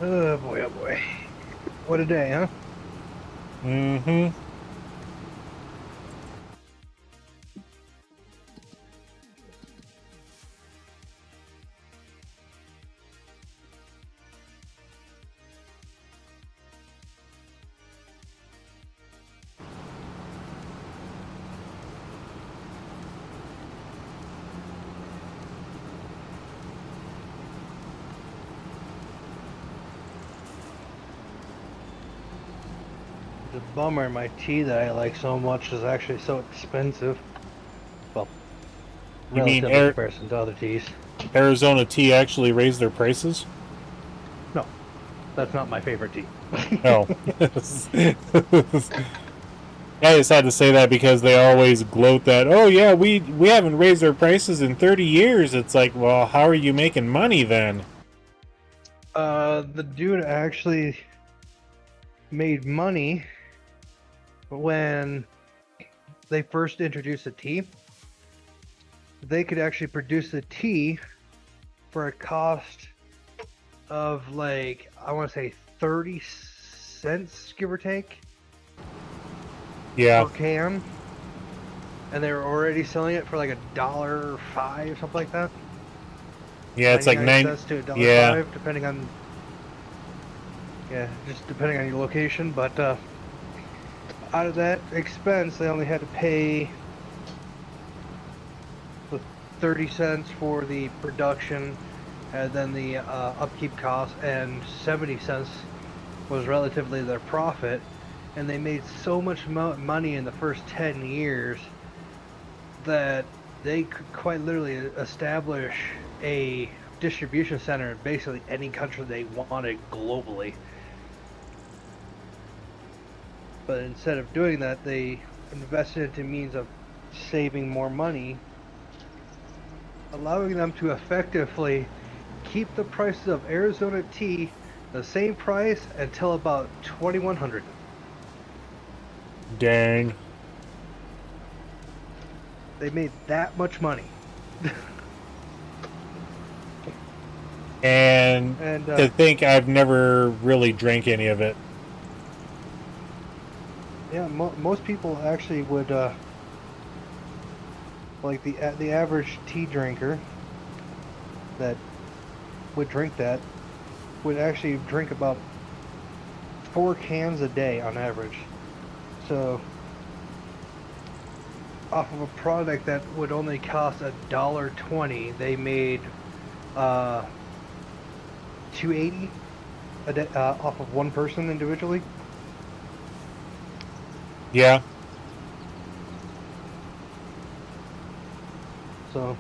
Oh boy, oh boy. What a day, huh? Mm-hmm. The bummer, my tea that I like so much is actually so expensive. Well, You mean relative in comparison to other teas. Arizona tea actually raised their prices? No, that's not my favorite tea. No. I just had to say that because they always gloat that, oh yeah, we haven't raised our prices in 30 years. It's like, well, how are you making money then? The dude actually made money when they first introduced the tea. They could actually produce the tea for a cost of like, I want to say 30 cents, give or take. Yeah. Per can. And they were already selling it for like $1.05, something like that. Yeah, it's like 99 cents to $1.05, yeah. depending on, just depending on your location. But out of that expense, they only had to pay the 30 cents for the production, and then the upkeep cost, and 70 cents was relatively their profit. And they made so much money in the first 10 years that they could quite literally establish a distribution center in basically any country they wanted globally. But instead of doing that, they invested into means of saving more money, allowing them to effectively keep the prices of Arizona tea the same price until about 2100. Dang. They made that much money. And to think I've never really drank any of it. Yeah, most people actually would, like the average tea drinker that would drink that would actually drink about 4 cans a day on average. So off of a product that would only cost $1.20, they made $2.80 a day, off of one person individually. Yeah. So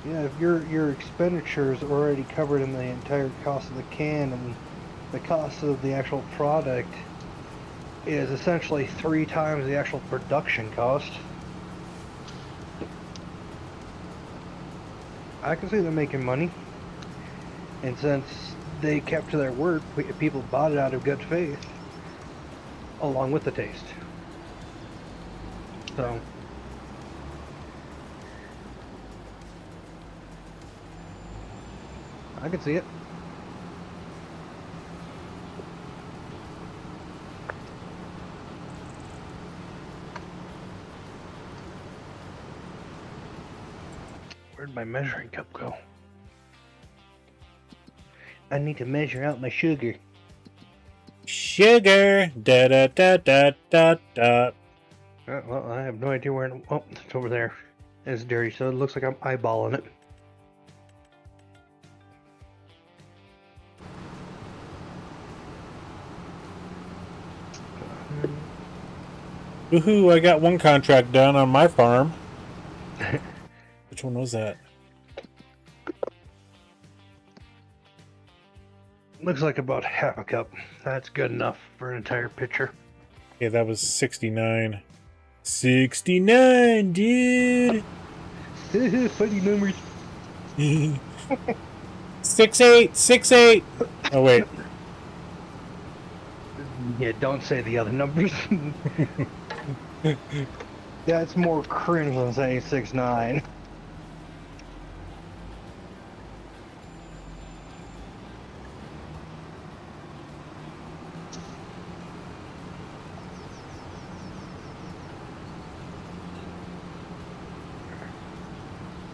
yeah, if your expenditures are already covered in the entire cost of the can, and the cost of the actual product is essentially 3 times the actual production cost, I can see them making money. And since they kept to their word, people bought it out of good faith, along with the taste. So I can see it. Where'd my measuring cup go? I need to measure out my sugar. Sugar. Da da da da da da. Well, I have no idea where. Oh, it's over there. It's dirty, so it looks like I'm eyeballing it. Woohoo, I got one contract done on my farm. Which one was that? Looks like about half a cup. That's good enough for an entire pitcher. Yeah, that was 69. 69, dude! Funny numbers. 68, 68! Oh, wait. Yeah, don't say the other numbers. That's more cringe than saying 6'9".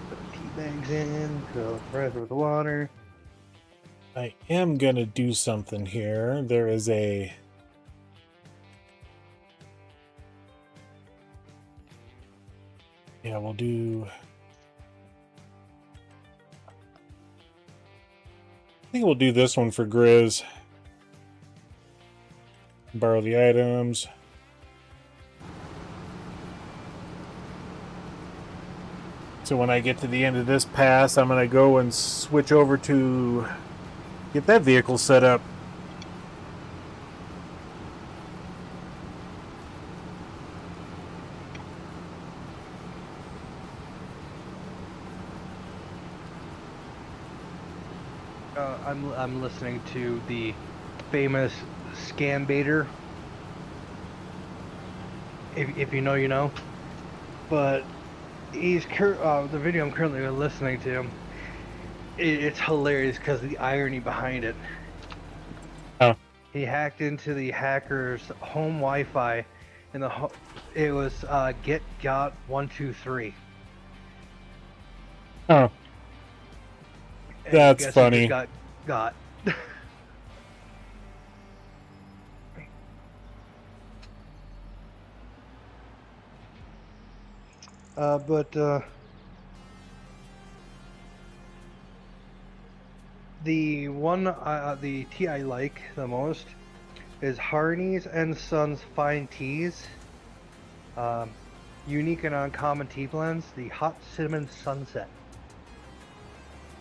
Put the tea bags in, fill the breath with water. I am gonna do something here. There is a... Yeah, we'll do... I think we'll do this one for Grizz. Borrow the items. So when I get to the end of this pass, I'm gonna go and switch over to get that vehicle set up. I'm listening to the famous Scam Baiter. If you know, you know. But he's the video I'm currently listening to. It's hilarious because of the irony behind it. Oh. He hacked into the hacker's home Wi-Fi, and it was Got123. Oh. And That's funny. He just got. The one, the tea I like the most is Harney's and Sons Fine Teas. Unique and uncommon tea blends. The Hot Cinnamon Sunset.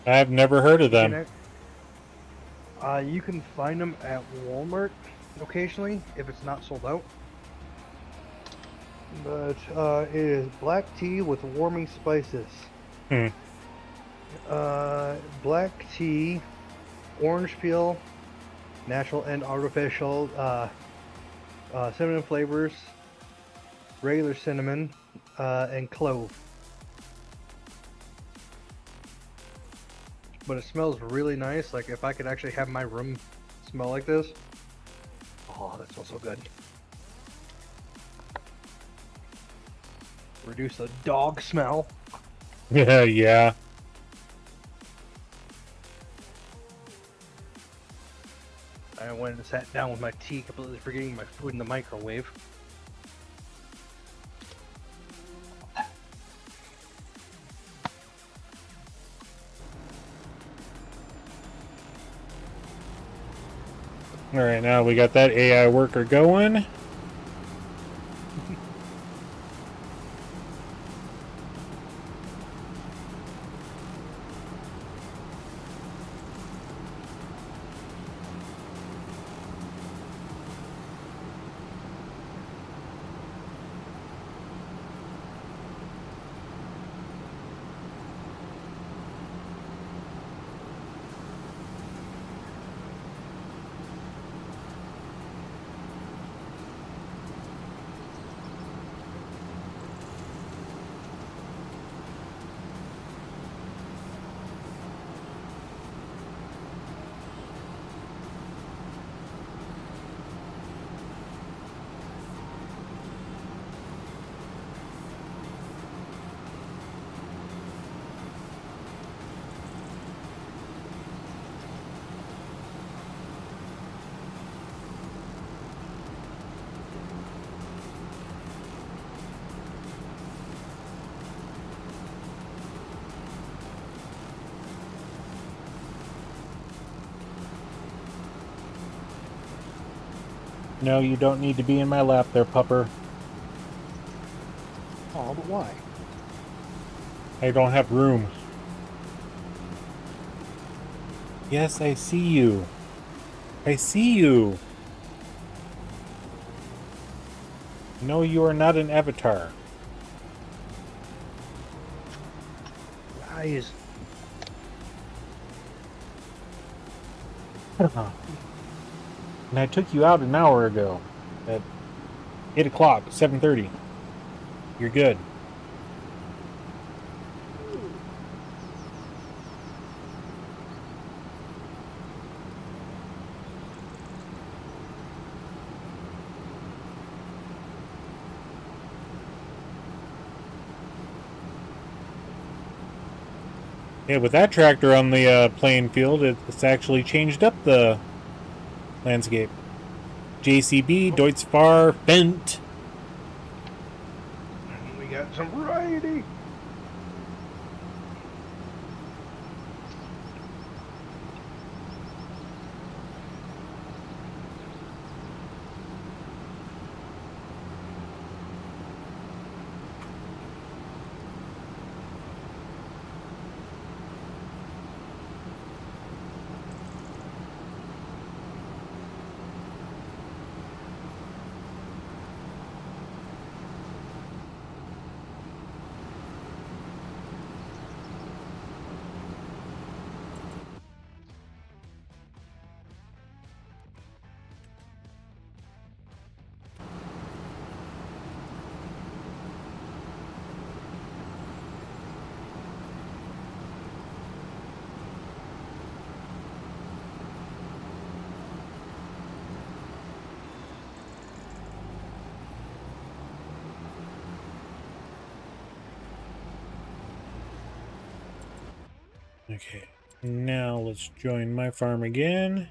I've never heard of them. You can find them at Walmart occasionally if it's not sold out. But it is black tea with warming spices. Black tea, orange peel, natural and artificial, cinnamon flavors, regular cinnamon, and clove. But it smells really nice. Like if I could actually have my room smell like this. Oh, that smells so good. Reduce the dog smell. Yeah. I went and sat down with my tea, completely forgetting my food in the microwave. All right, now we got that AI worker going. No, you don't need to be in my lap there, pupper. Oh, but why? I don't have room. Yes, I see you. I see you. No, you are not an avatar. Guys. And I took you out an hour ago at 8 o'clock, 7:30. You're good. Yeah, with that tractor on the playing field, it's actually changed up the landscape. JCB, Deutz Fahr, Fendt. We got some variety. Okay, now let's join my farm again.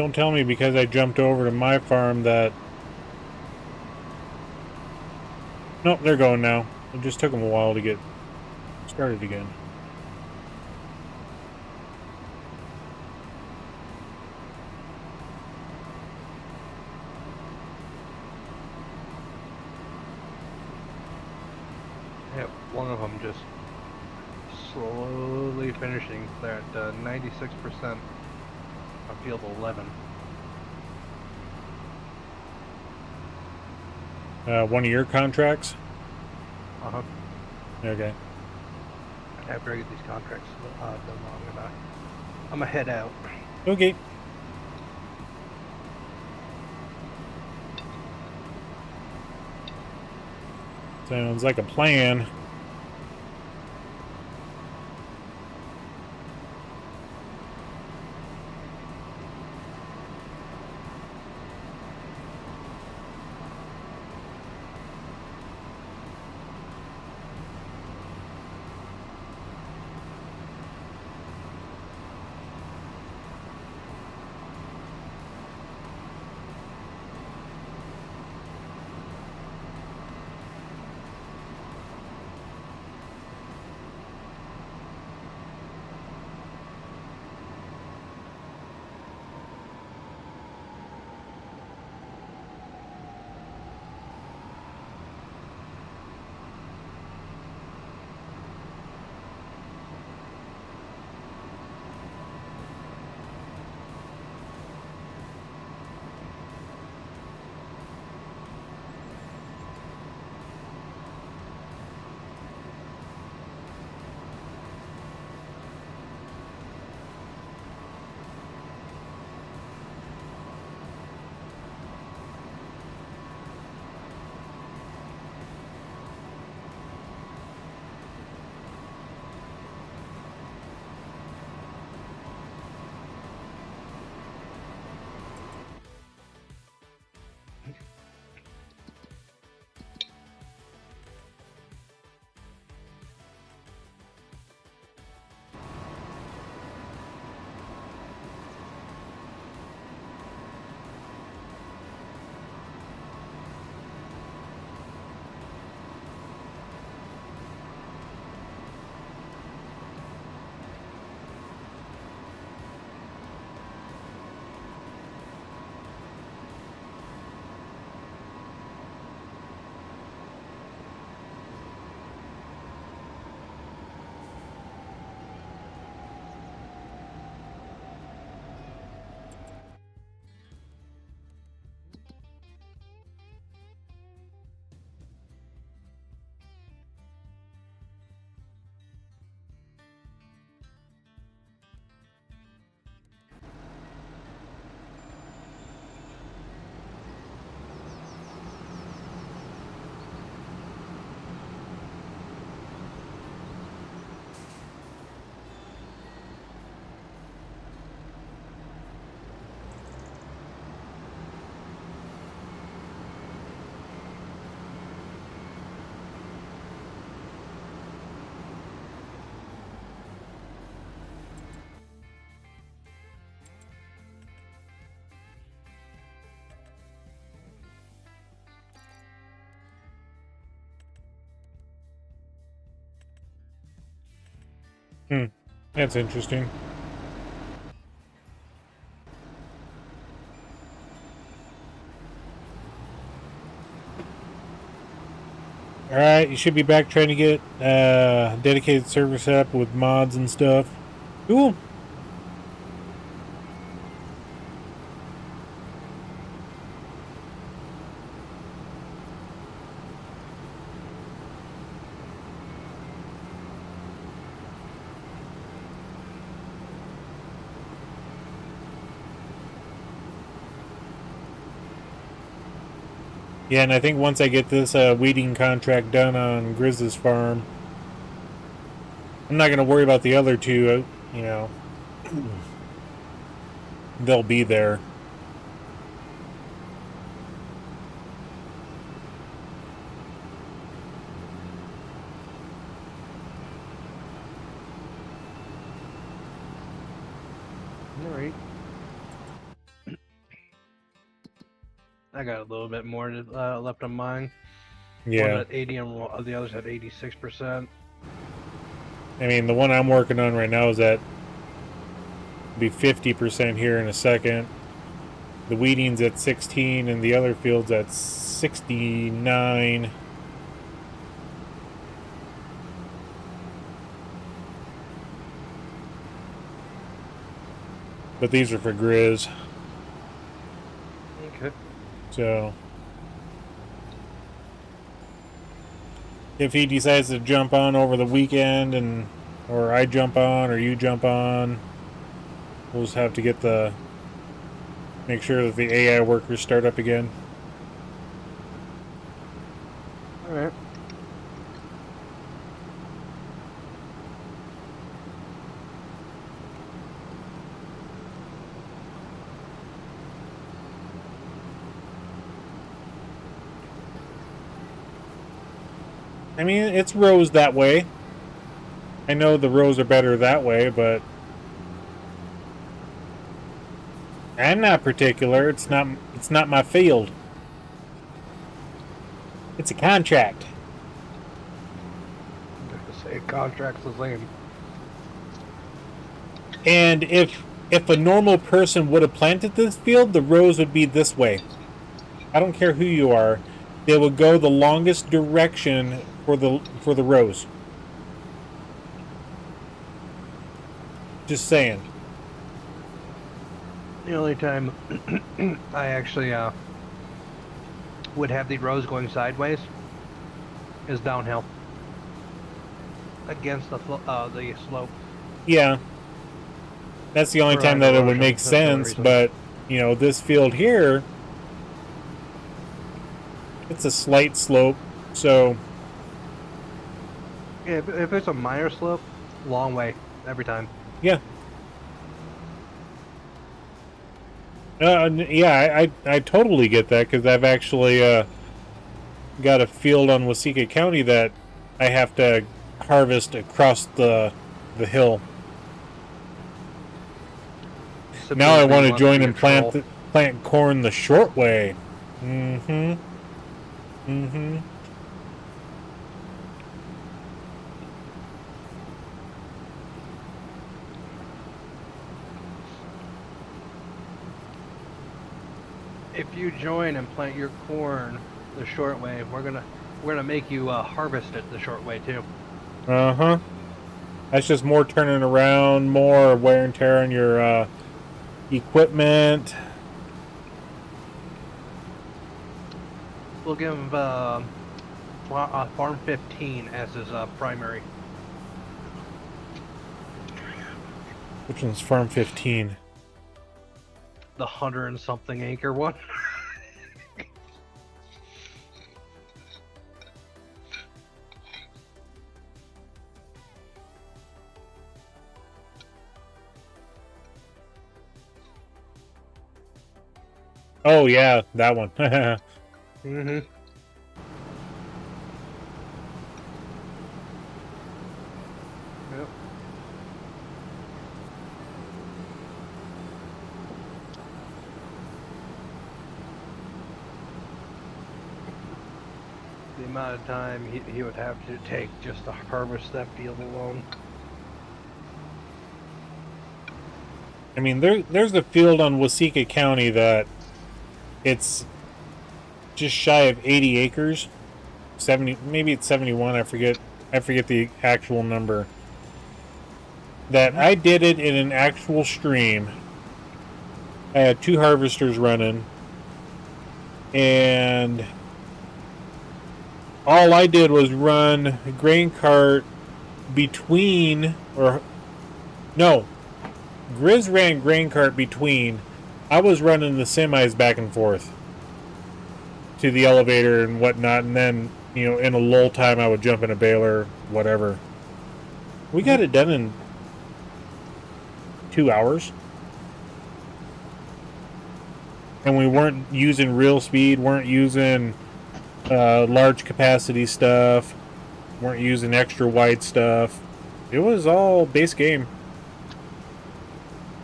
Don't tell me because I jumped over to my farm that... Nope, they're going now. It just took them a while to get started again. Yep, one of them just slowly finishing. They're at 96% on field 11. One of your contracts? Uh-huh. Okay. After I get these contracts done, I'm gonna head out. Okay. Sounds like a plan. That's interesting. Alright, you should be back trying to get dedicated server set up with mods and stuff. Cool. Yeah, and I think once I get this weeding contract done on Grizz's farm, I'm not going to worry about the other two, you know. They'll be there. All right. I got a little bit more left on mine. Yeah. One at 80 and the others at 86%. I mean, the one I'm working on right now is at be 50% here in a second. The weeding's at 16 and the other field's at 69. But these are for Grizz. Okay. So if he decides to jump on over the weekend, and or I jump on or you jump on, we'll just have to get the make sure that the AI workers start up again. All right. I mean, it's rows that way. I know the rows are better that way, but I'm not particular. It's not my field. It's a contract. Say contract's the same. And if a normal person would have planted this field, the rows would be this way. I don't care who you are. They would go the longest direction for the rows. Just saying. The only time I actually would have the rows going sideways is downhill against the slope. Yeah. That's the only time that it would make sense, but, you know, this field here, it's a slight slope, so... Yeah, if it's a minor slope, long way, every time. Yeah. Yeah, I totally get that, because I've actually got a field on Waseca County that I have to harvest across the hill. Now I want to join and plant corn the short way. Mm-hmm. Mm-hmm. If you join and plant your corn the short way, we're gonna make you harvest it the short way too. Uh-huh. That's just more turning around, more wear and tear on your equipment. We'll give him Farm 15 as his primary. Which one's Farm 15? The 100 and something acre one. Oh yeah, that one. Mm-hmm. Yep. The amount of time he would have to take just to harvest that field alone. I mean, there's a field on Waseca County that it's just shy of 80 acres. 70, maybe it's 71, I forget the actual number. That I did it in an actual stream. I had 2 harvesters running, and all I did was run a grain cart between, or no, Grizz ran grain cart between. I was running the semis back and forth to the elevator and whatnot, and then, you know, in a lull time I would jump in a baler, whatever. We got it done in 2 hours. And we weren't using real speed, weren't using large capacity stuff, weren't using extra wide stuff. It was all base game.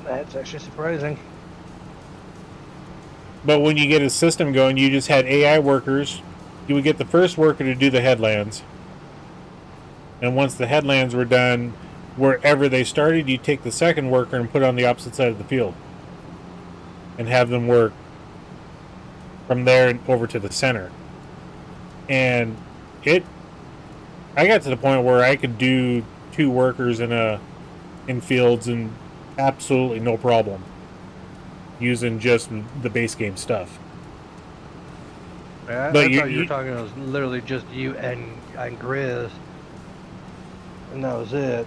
That's actually surprising. But when you get a system going, you just had AI workers. You would get the first worker to do the headlands. And once the headlands were done, wherever they started, you take the second worker and put it on the opposite side of the field. And have them work from there and over to the center. And I got to the point where I could do 2 workers in fields and absolutely no problem, using just the base game stuff. Yeah, But I thought you were talking. It was literally just you and Grizz, and that was it.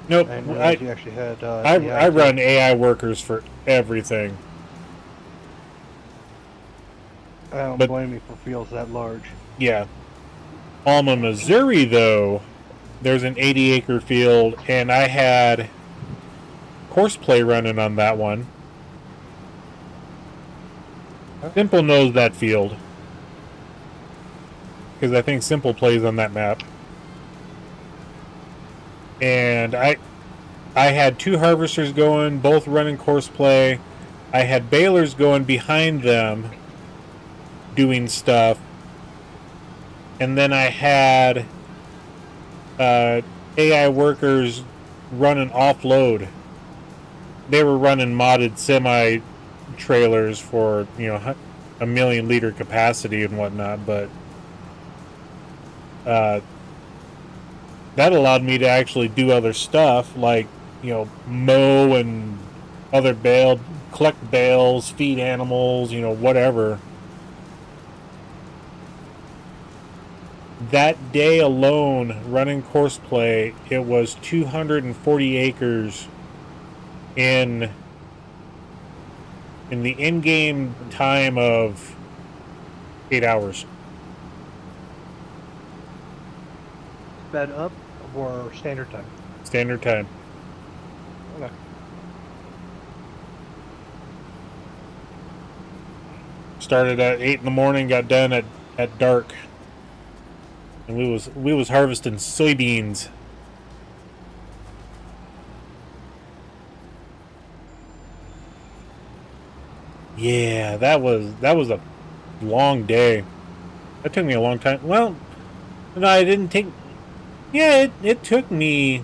Nope. And you actually had. I run AI workers for everything. I don't blame you for fields that large. Yeah. Alma, Missouri, though, there's an 80-acre field, and I had Horseplay running on that one. Simple knows that field, because I think Simple plays on that map. And I had 2 harvesters going, both running Horseplay. I had balers going behind them, doing stuff. And then I had AI workers running offload. They were running modded semi trailers for, you know, 1 million liter capacity and whatnot, but that allowed me to actually do other stuff, like, you know, mow and other collect bales, feed animals, you know, whatever. That day alone, running Horseplay, it was 240 acres in the in-game time of 8 hours. Sped up or standard time? Standard time. Okay. Started at 8 in the morning, got done at dark. And we was harvesting soybeans. Yeah, that was a long day. That took me a long time. Well, no, I didn't take. Yeah, it took me.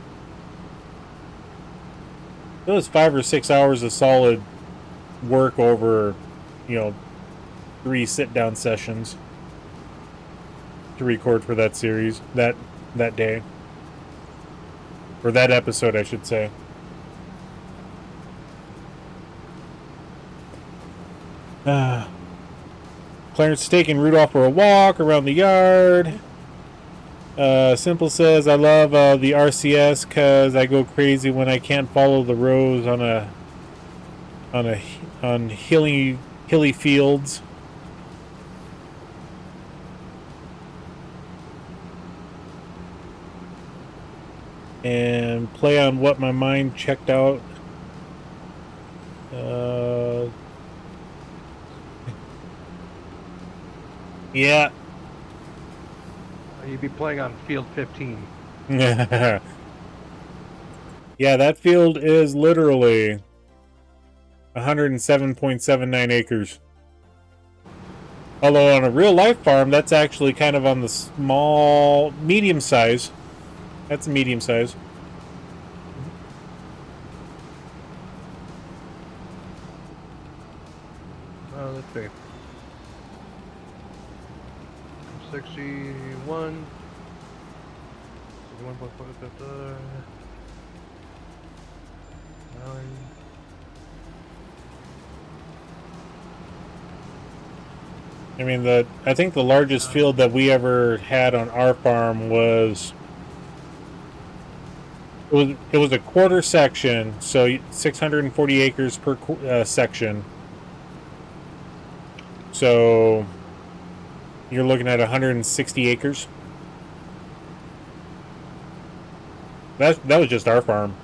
It was 5 or 6 hours of solid work over, you know, 3 sit-down sessions to record for that series, that day. Or that episode, I should say. Clarence taking Rudolph for a walk around the yard. Simple says, I love the RCS because I go crazy when I can't follow the rows on hilly fields. And play on what my mind checked out. Yeah. You'd be playing on field 15. Yeah, that field is literally 107.79 acres. Although on a real life farm, that's actually kind of on the medium size. That's a medium size. Let's see. 61. 61.4. I mean, I think the largest field that we ever had on our farm was it was a quarter section, so 640 acres per section. So you're looking at 160 acres. That was just our farm.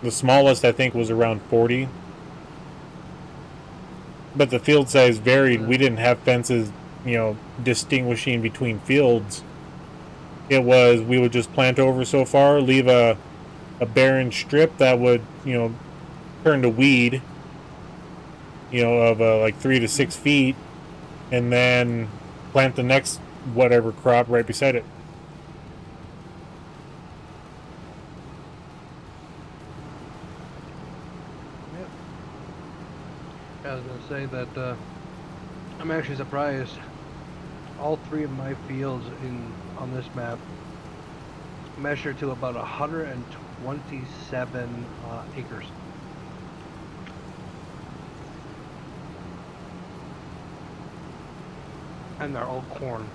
The smallest, I think, was around 40. But the field size varied. We didn't have fences, you know, distinguishing between fields. It was, we would just plant over so far, leave a barren strip that would, you know, turn to weed. you know, of like 3 to 6 feet, and then plant the next whatever crop right beside it. Yep. I was gonna say that I'm actually surprised. All 3 of my fields on this map measure to about 127 acres. And they're all corn.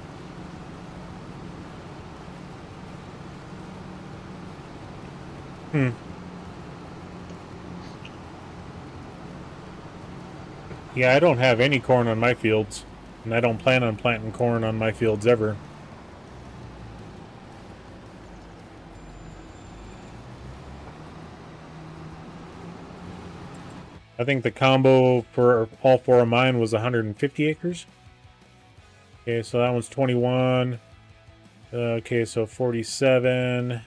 Yeah, I don't have any corn on my fields, and I don't plan on planting corn on my fields ever. I think the combo for all 4 of mine was 150 acres. Okay, so that one's 21. Okay, so 47,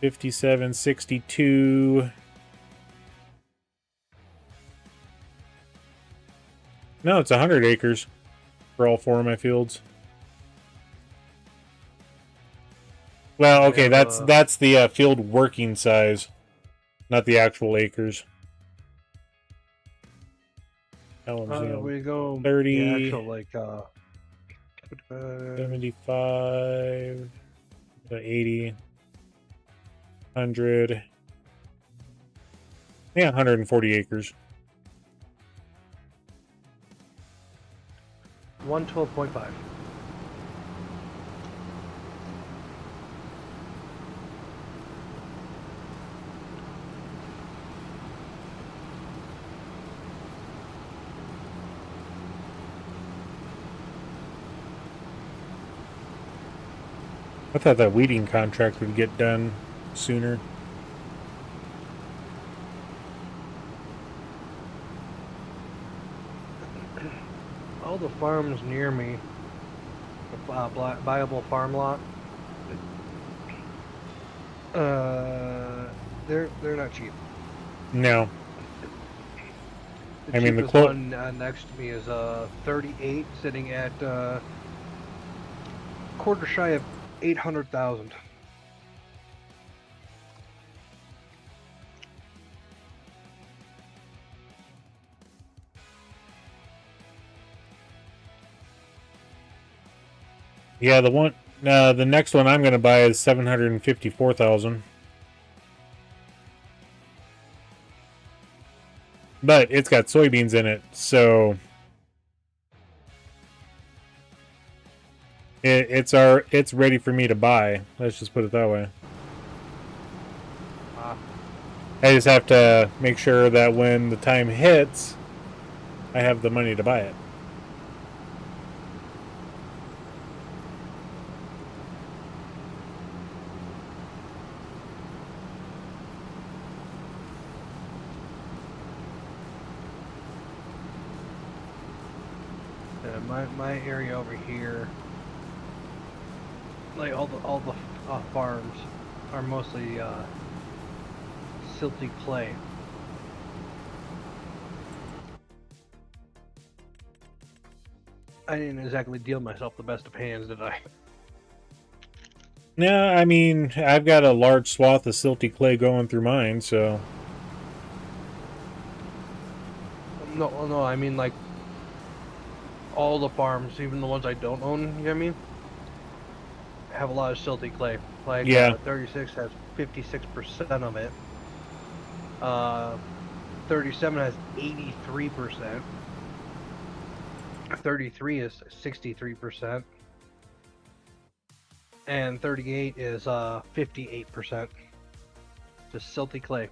57, 62. No, it's 100 acres for all 4 of my fields. Well, okay, that's the field working size, not the actual acres. That one's, you know, we go 30, the actual, like 75, 80, 100. Yeah, 140 acres. 112.5. I thought that weeding contract would get done sooner. All the farms near me, viable farm lot, they're not cheap. No. The I mean, the cheapest one next to me is 38, sitting at quarter shy of 800,000. Yeah, the next one I'm going to buy is 754,000. But it's got soybeans in it, so it's ready for me to buy. Let's just put it that way. I just have to make sure that when the time hits, I have the money to buy it. My area over here, like all the farms, are mostly silty clay. I didn't exactly deal myself the best of hands, did I? No, I mean, I've got a large swath of silty clay going through mine, so... No, I mean, like, all the farms, even the ones I don't own, you know what I mean? Have a lot of silty clay. Like, yeah. 36 has 56% of it. 37 has 83%. 33 is 63%. And 38 is 58%. Just silty clay.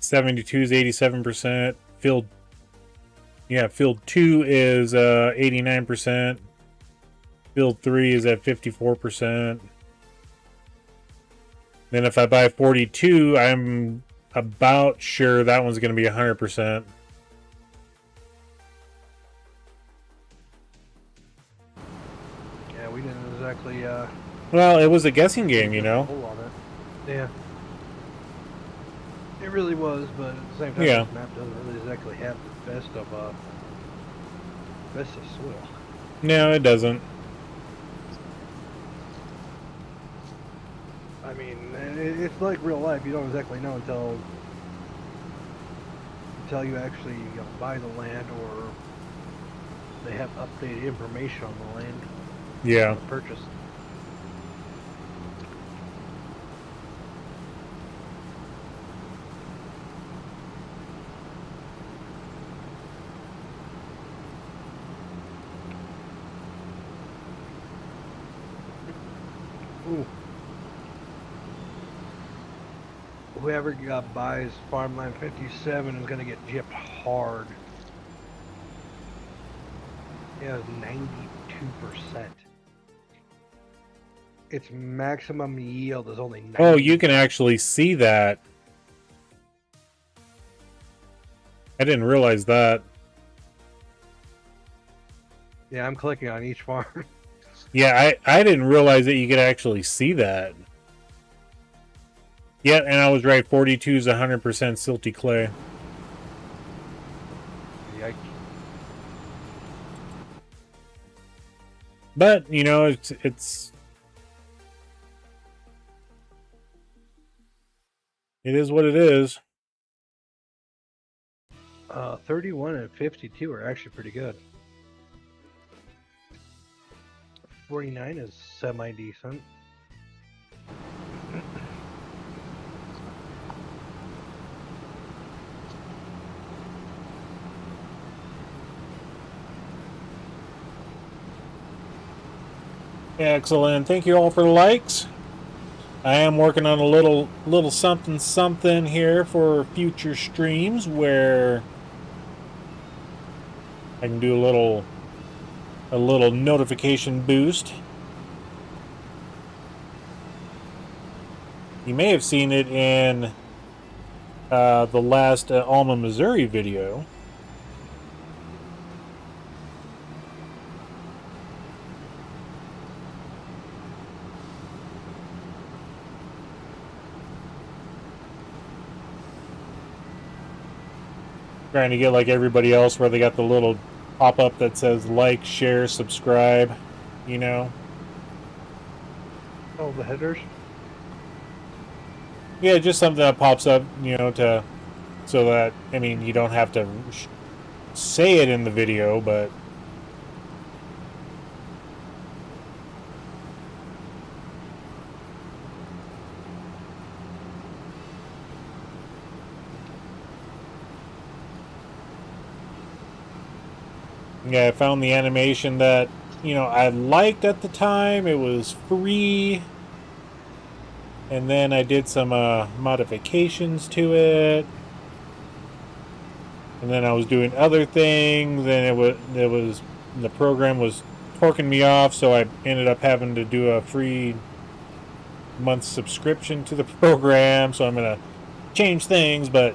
72 is 87%. Field 2 is 89%. Field 3 is at 54%. Then if I buy 42, I'm about sure that one's going to be 100%. Yeah, we didn't exactly well, it was a guessing game, you know. Yeah. It really was, but at the same time, Yeah. this map doesn't really exactly have the best of soil. No, it doesn't. I mean, it's like real life. You don't exactly know until you actually buy the land or they have updated information on the land. Yeah. The purchase. Ooh. Whoever buys Farmland 57 is going to get gypped hard. It has 92%. Its maximum yield is only 90. Oh, you can actually see that. I didn't realize that. Yeah, I'm clicking on each farm. Yeah, I didn't realize that you could actually see that. Yeah, and I was right. 42 is 100% silty clay. Yikes. But, you know, it is what it is. 31 and 52 are actually pretty good. 49 is semi-decent. Excellent. Thank you all for the likes. I am working on a little something here for future streams where I can do a little notification boost. You may have seen it in the last Alma, Missouri video. Trying to get like everybody else where they got the little pop-up that says like, share, subscribe, you know. Oh, the headers? Yeah, just something that pops up, you know, so that, I mean, you don't have to say it in the video, but yeah, I found the animation that, you know, I liked at the time. It was free. And then I did some modifications to it. And then I was doing other things, and the program was torquing me off, so I ended up having to do a free month subscription to the program. So I'm gonna change things, but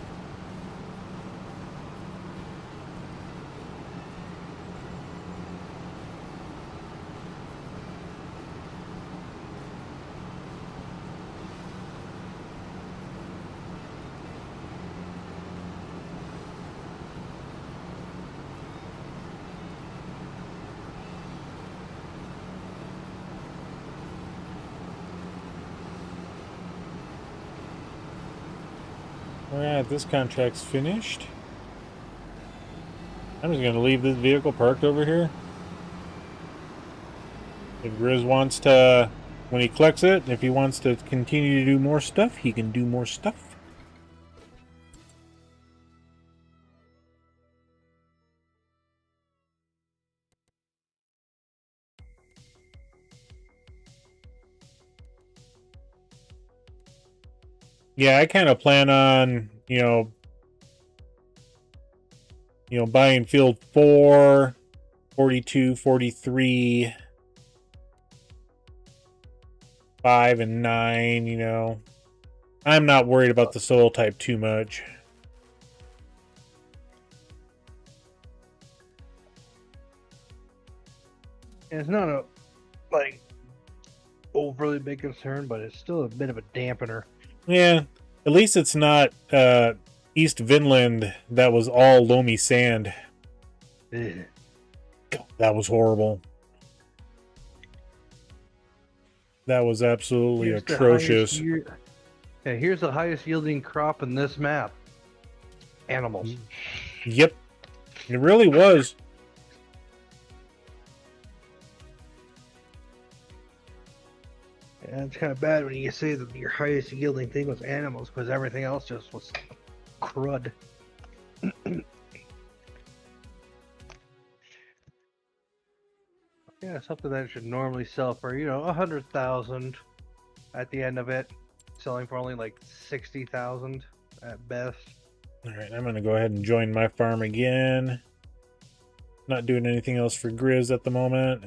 alright, this contract's finished. I'm just going to leave this vehicle parked over here. If Grizz wants to, when he collects it, if he wants to continue to do more stuff, he can do more stuff. Yeah, I kind of plan on, you know, buying field 4, 42, 43, 5, and 9, you know. I'm not worried about the soil type too much. And it's not a, like, overly big concern, but it's still a bit of a dampener. Yeah, At least it's not East Vinland that was all loamy sand. Ugh. That was horrible. That was absolutely Here's atrocious. Here's the highest yielding crop in this map. Animals. Yep. It really was. Yeah, it's kind of bad when you say that your highest yielding thing was animals, because everything else just was crud. Yeah, something that should normally sell for, 100,000 at the end of it, selling for only like 60,000 at best. All right, I'm going to go ahead and join my farm again. Not doing anything else for Grizz at the moment.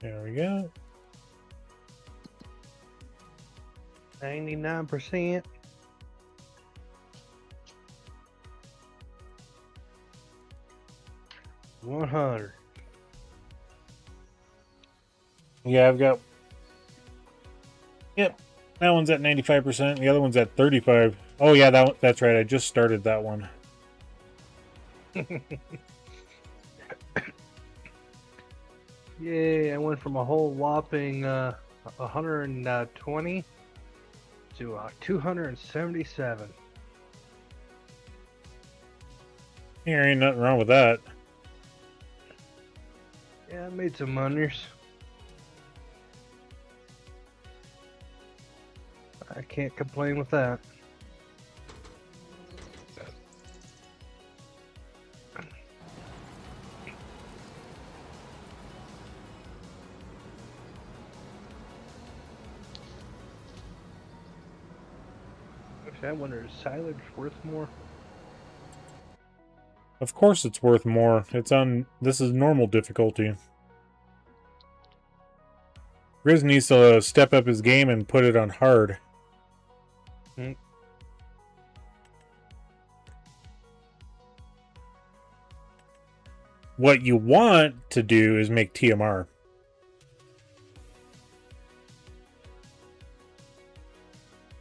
There we go. 99%. $100. Yeah, I've got... Yep, that one's at 95%. The other one's at 35%. Oh yeah, that's right. I just started that one. Yay, I went from a whole whopping 120 to 277. There ain't nothing wrong with that. Yeah, I made some monies. I can't complain with that. I wonder, is silage worth more? Of course it's worth more. It's on... This is normal difficulty. Grizz needs to step up his game and put it on hard. What you want to do is make TMR.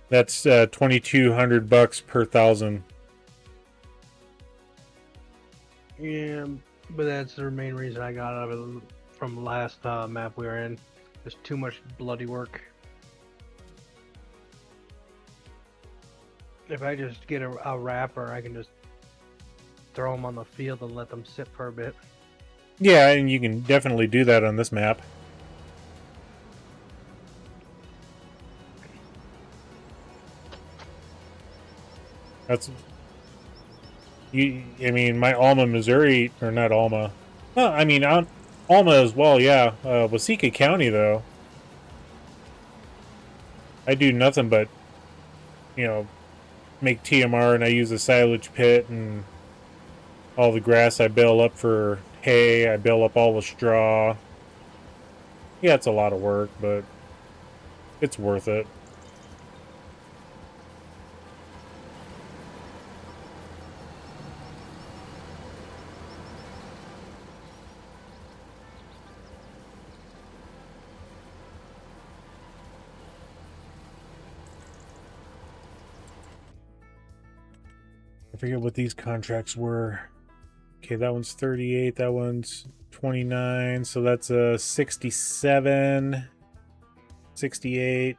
That's $2,200 per 1,000. Yeah, but that's the main reason I got out of it from the last map we were in. There's too much bloody work. If I just get a wrapper, I can just throw them on the field and let them sit for a bit. Yeah, and you can definitely do that on this map. That's... I mean, my Alma, Missouri, or not Alma. Well, I mean, Alma as well, yeah. Waseca County, though. I do nothing but, make TMR, and I use a silage pit, and all the grass I bale up for hay. I bale up all the straw. Yeah, it's a lot of work, but it's worth it. I forget what these contracts were. Okay, that one's 38, that one's 29, so that's a 67, 68,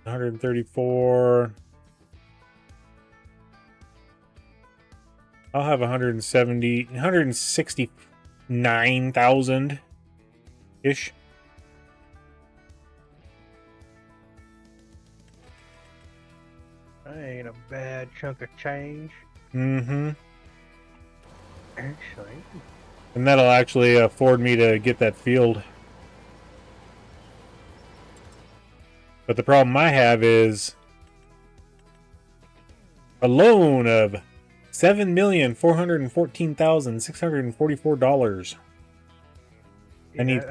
134. I'll have 169,000-ish. That ain't a bad chunk of change. Mm-hmm. Actually. And that'll actually afford me to get that field. But the problem I have is a loan of $7,414,644. I need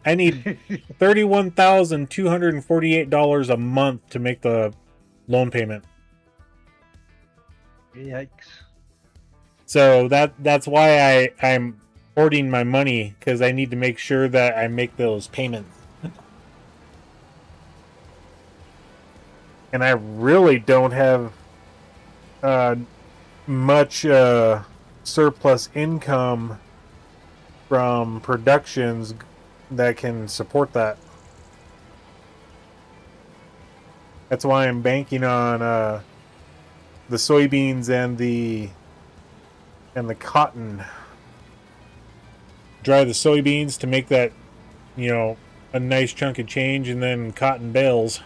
I need $31,248 a month to make the loan payment. Yikes. So that's why I'm hoarding my money, because I need to make sure that I make those payments. And I really don't have much surplus income from productions that can support that. That's why I'm banking on the soybeans and the cotton. Dry the soybeans to make that, a nice chunk of change, and then cotton bales.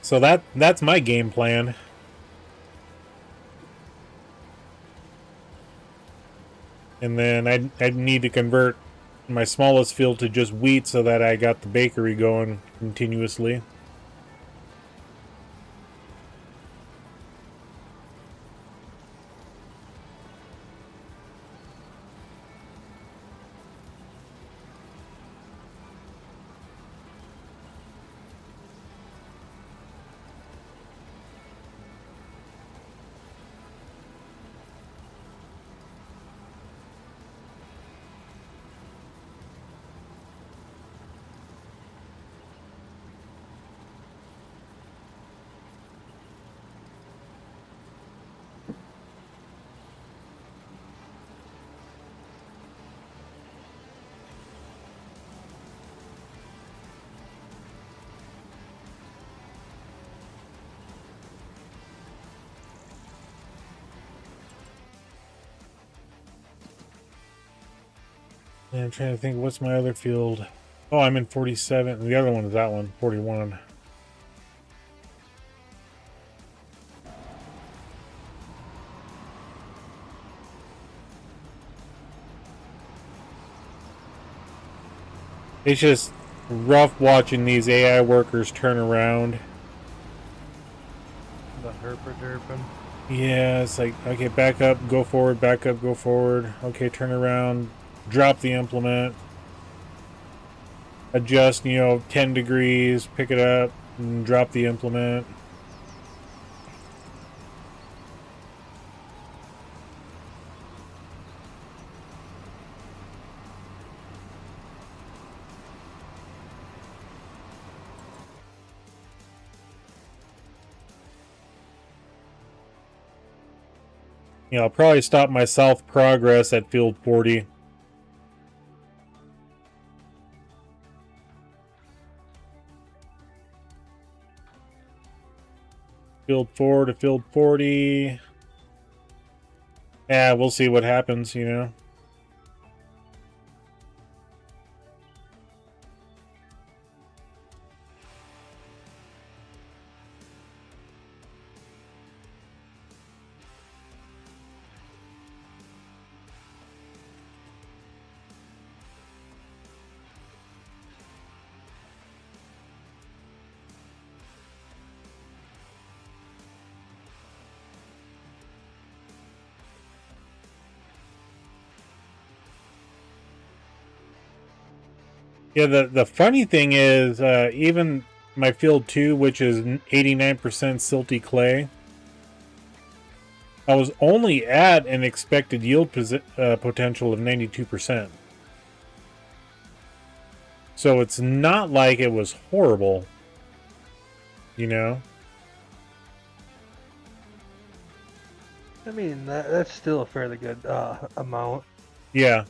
So that's my game plan. And then I'd need to convert my smallest field to just wheat so that I got the bakery going continuously. And I'm trying to think, what's my other field? Oh, I'm in 47. The other one is that one, 41. It's just rough watching these AI workers turn around. The herpa-derping. Yeah, it's like, okay, back up, go forward, back up, go forward. Okay, turn around, drop the implement. Adjust, 10 degrees, pick it up, and drop the implement. I'll probably stop my south progress at field 40. Field 4 to field 40. Yeah, we'll see what happens, Yeah, the funny thing is, even my field 2, which is 89% silty clay, I was only at an expected yield potential of 92%. So it's not like it was horrible, I mean, that's still a fairly good amount. Yeah.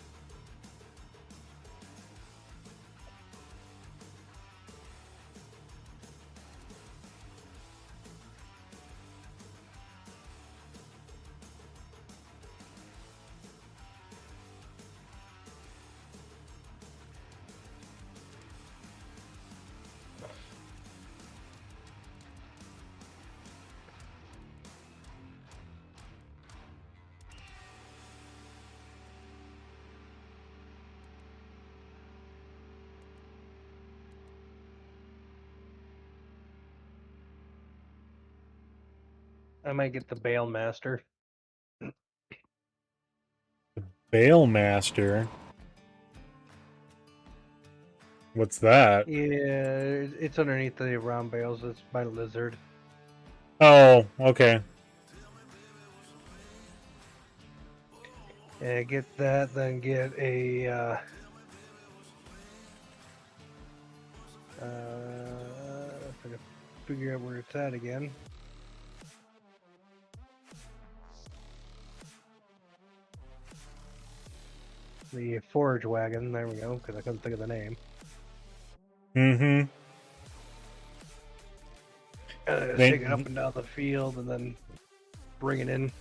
I might get the Bale Master. Bale Master. What's that? Yeah, it's underneath the round bales. It's by Lizard. Oh, okay. Yeah, get that, then get a if I can figure out where it's at again. The forage wagon, there we go, because I couldn't think of the name. Mm-hmm. Take it up and down the field and then bring it in.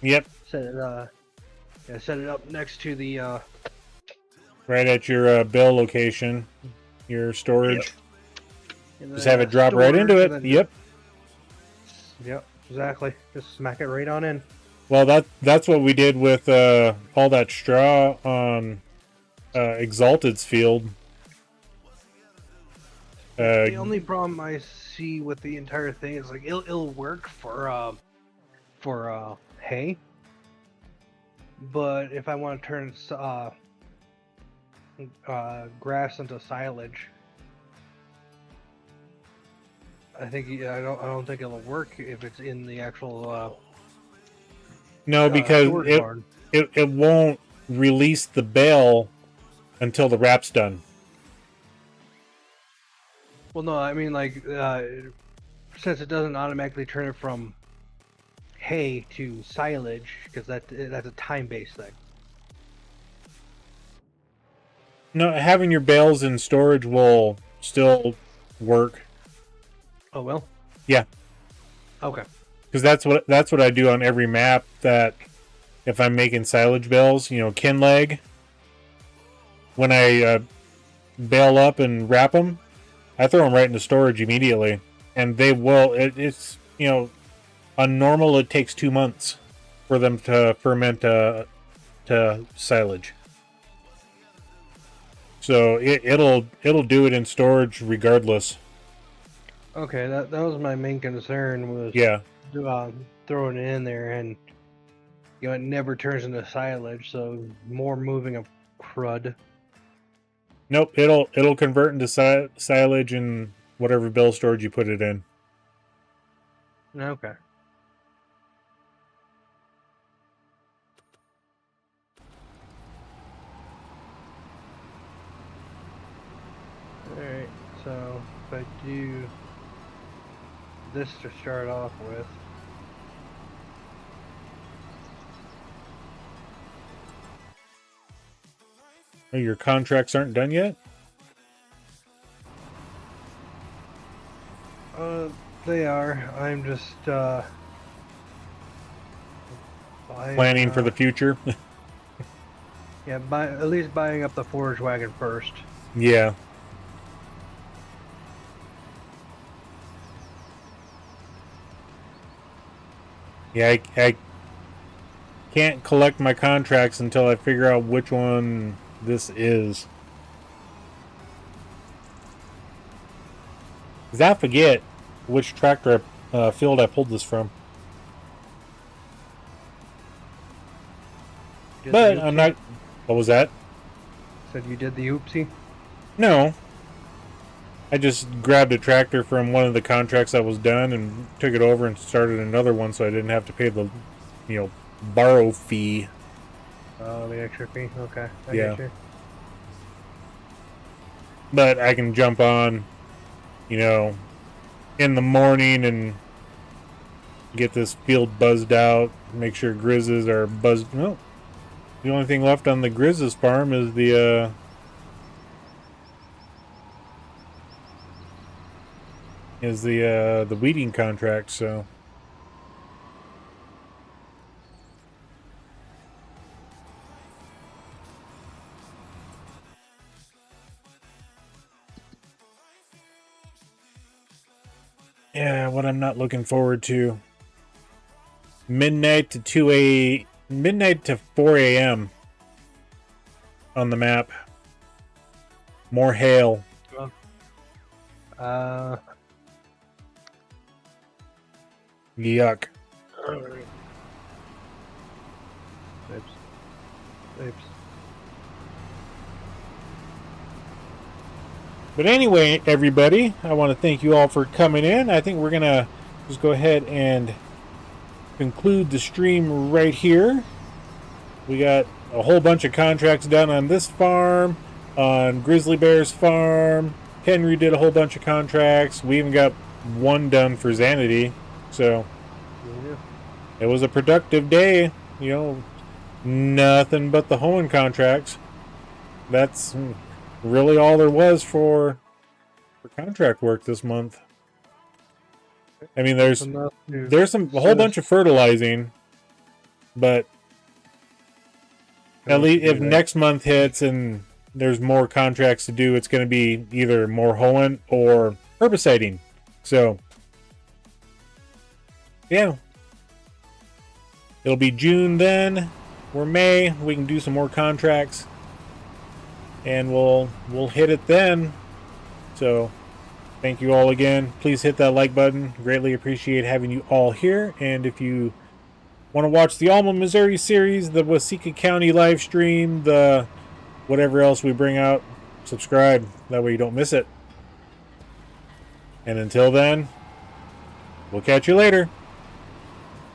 Yep. Set it up next to the Right at your bale location, your storage. Yep. Just have it drop right into it. Yep. Yep, exactly. Just smack it right on in. Well, that's what we did with all that straw on Exalted's field. The only problem I see with the entire thing is like it'll work for hay, but if I want to turn grass into silage, I don't think it'll work if it's in the actual. No, because it won't release the bale until the wrap's done. Well, no, I mean like since it doesn't automatically turn it from hay to silage, because that's a time-based thing. No, having your bales in storage will still work. Oh well. Yeah. Okay. Because that's what I do on every map. That if I'm making silage bales, kin leg. When I bale up and wrap them, I throw them right into storage immediately, and they will. It's on normal it takes 2 months for them to ferment to silage. So it'll do it in storage regardless. Okay, that was my main concern was throwing it in there, and it never turns into silage, so more moving of crud. Nope, it'll convert into silage in whatever bale storage you put it in. Okay. Alright, so if I do this to start off with. Oh, your contracts aren't done yet? They are. I'm just planning for the future. Yeah, at least buying up the forage wagon first. Yeah. Yeah, I can't collect my contracts until I figure out which one this is. Because I forget which tractor field I pulled this from. But I'm not... What was that? Said you did the oopsie? No. I just grabbed a tractor from one of the contracts that was done and took it over and started another one so I didn't have to pay the, borrow fee. Oh, the extra fee? Okay. I Yeah. get you. But I can jump on, in the morning and get this field buzzed out, make sure grizzes are buzzed. No. The only thing left on the grizzes farm is the weeding contract, so yeah, what I'm not looking forward to. Midnight to 4 a.m. on the map. More hail. Yuck. Oops. But anyway, everybody, I want to thank you all for coming in. I think we're going to just go ahead and conclude the stream right here. We got a whole bunch of contracts done on this farm, on Grizzly Bear's farm. Henry did a whole bunch of contracts. We even got one done for Xanady. So Yeah. it was a productive day. You know, nothing but the hoeing contracts. That's really all there was for contract work this month. I mean, there's a whole bunch of fertilizing, but at least if next month hits and there's more contracts to do, it's going to be either more hoeing or herbiciding. So yeah, it'll be June then, or May. We can do some more contracts, and we'll hit it then. So thank you all again. Please hit that like button. Greatly appreciate having you all here. And if you want to watch the Alma, Missouri series, the Waseca County live stream, the whatever else we bring out, subscribe. That way you don't miss it. And until then, we'll catch you later.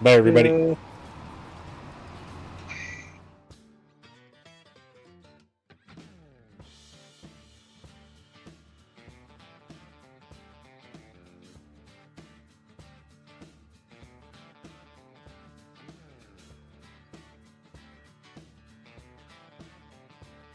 Bye, everybody.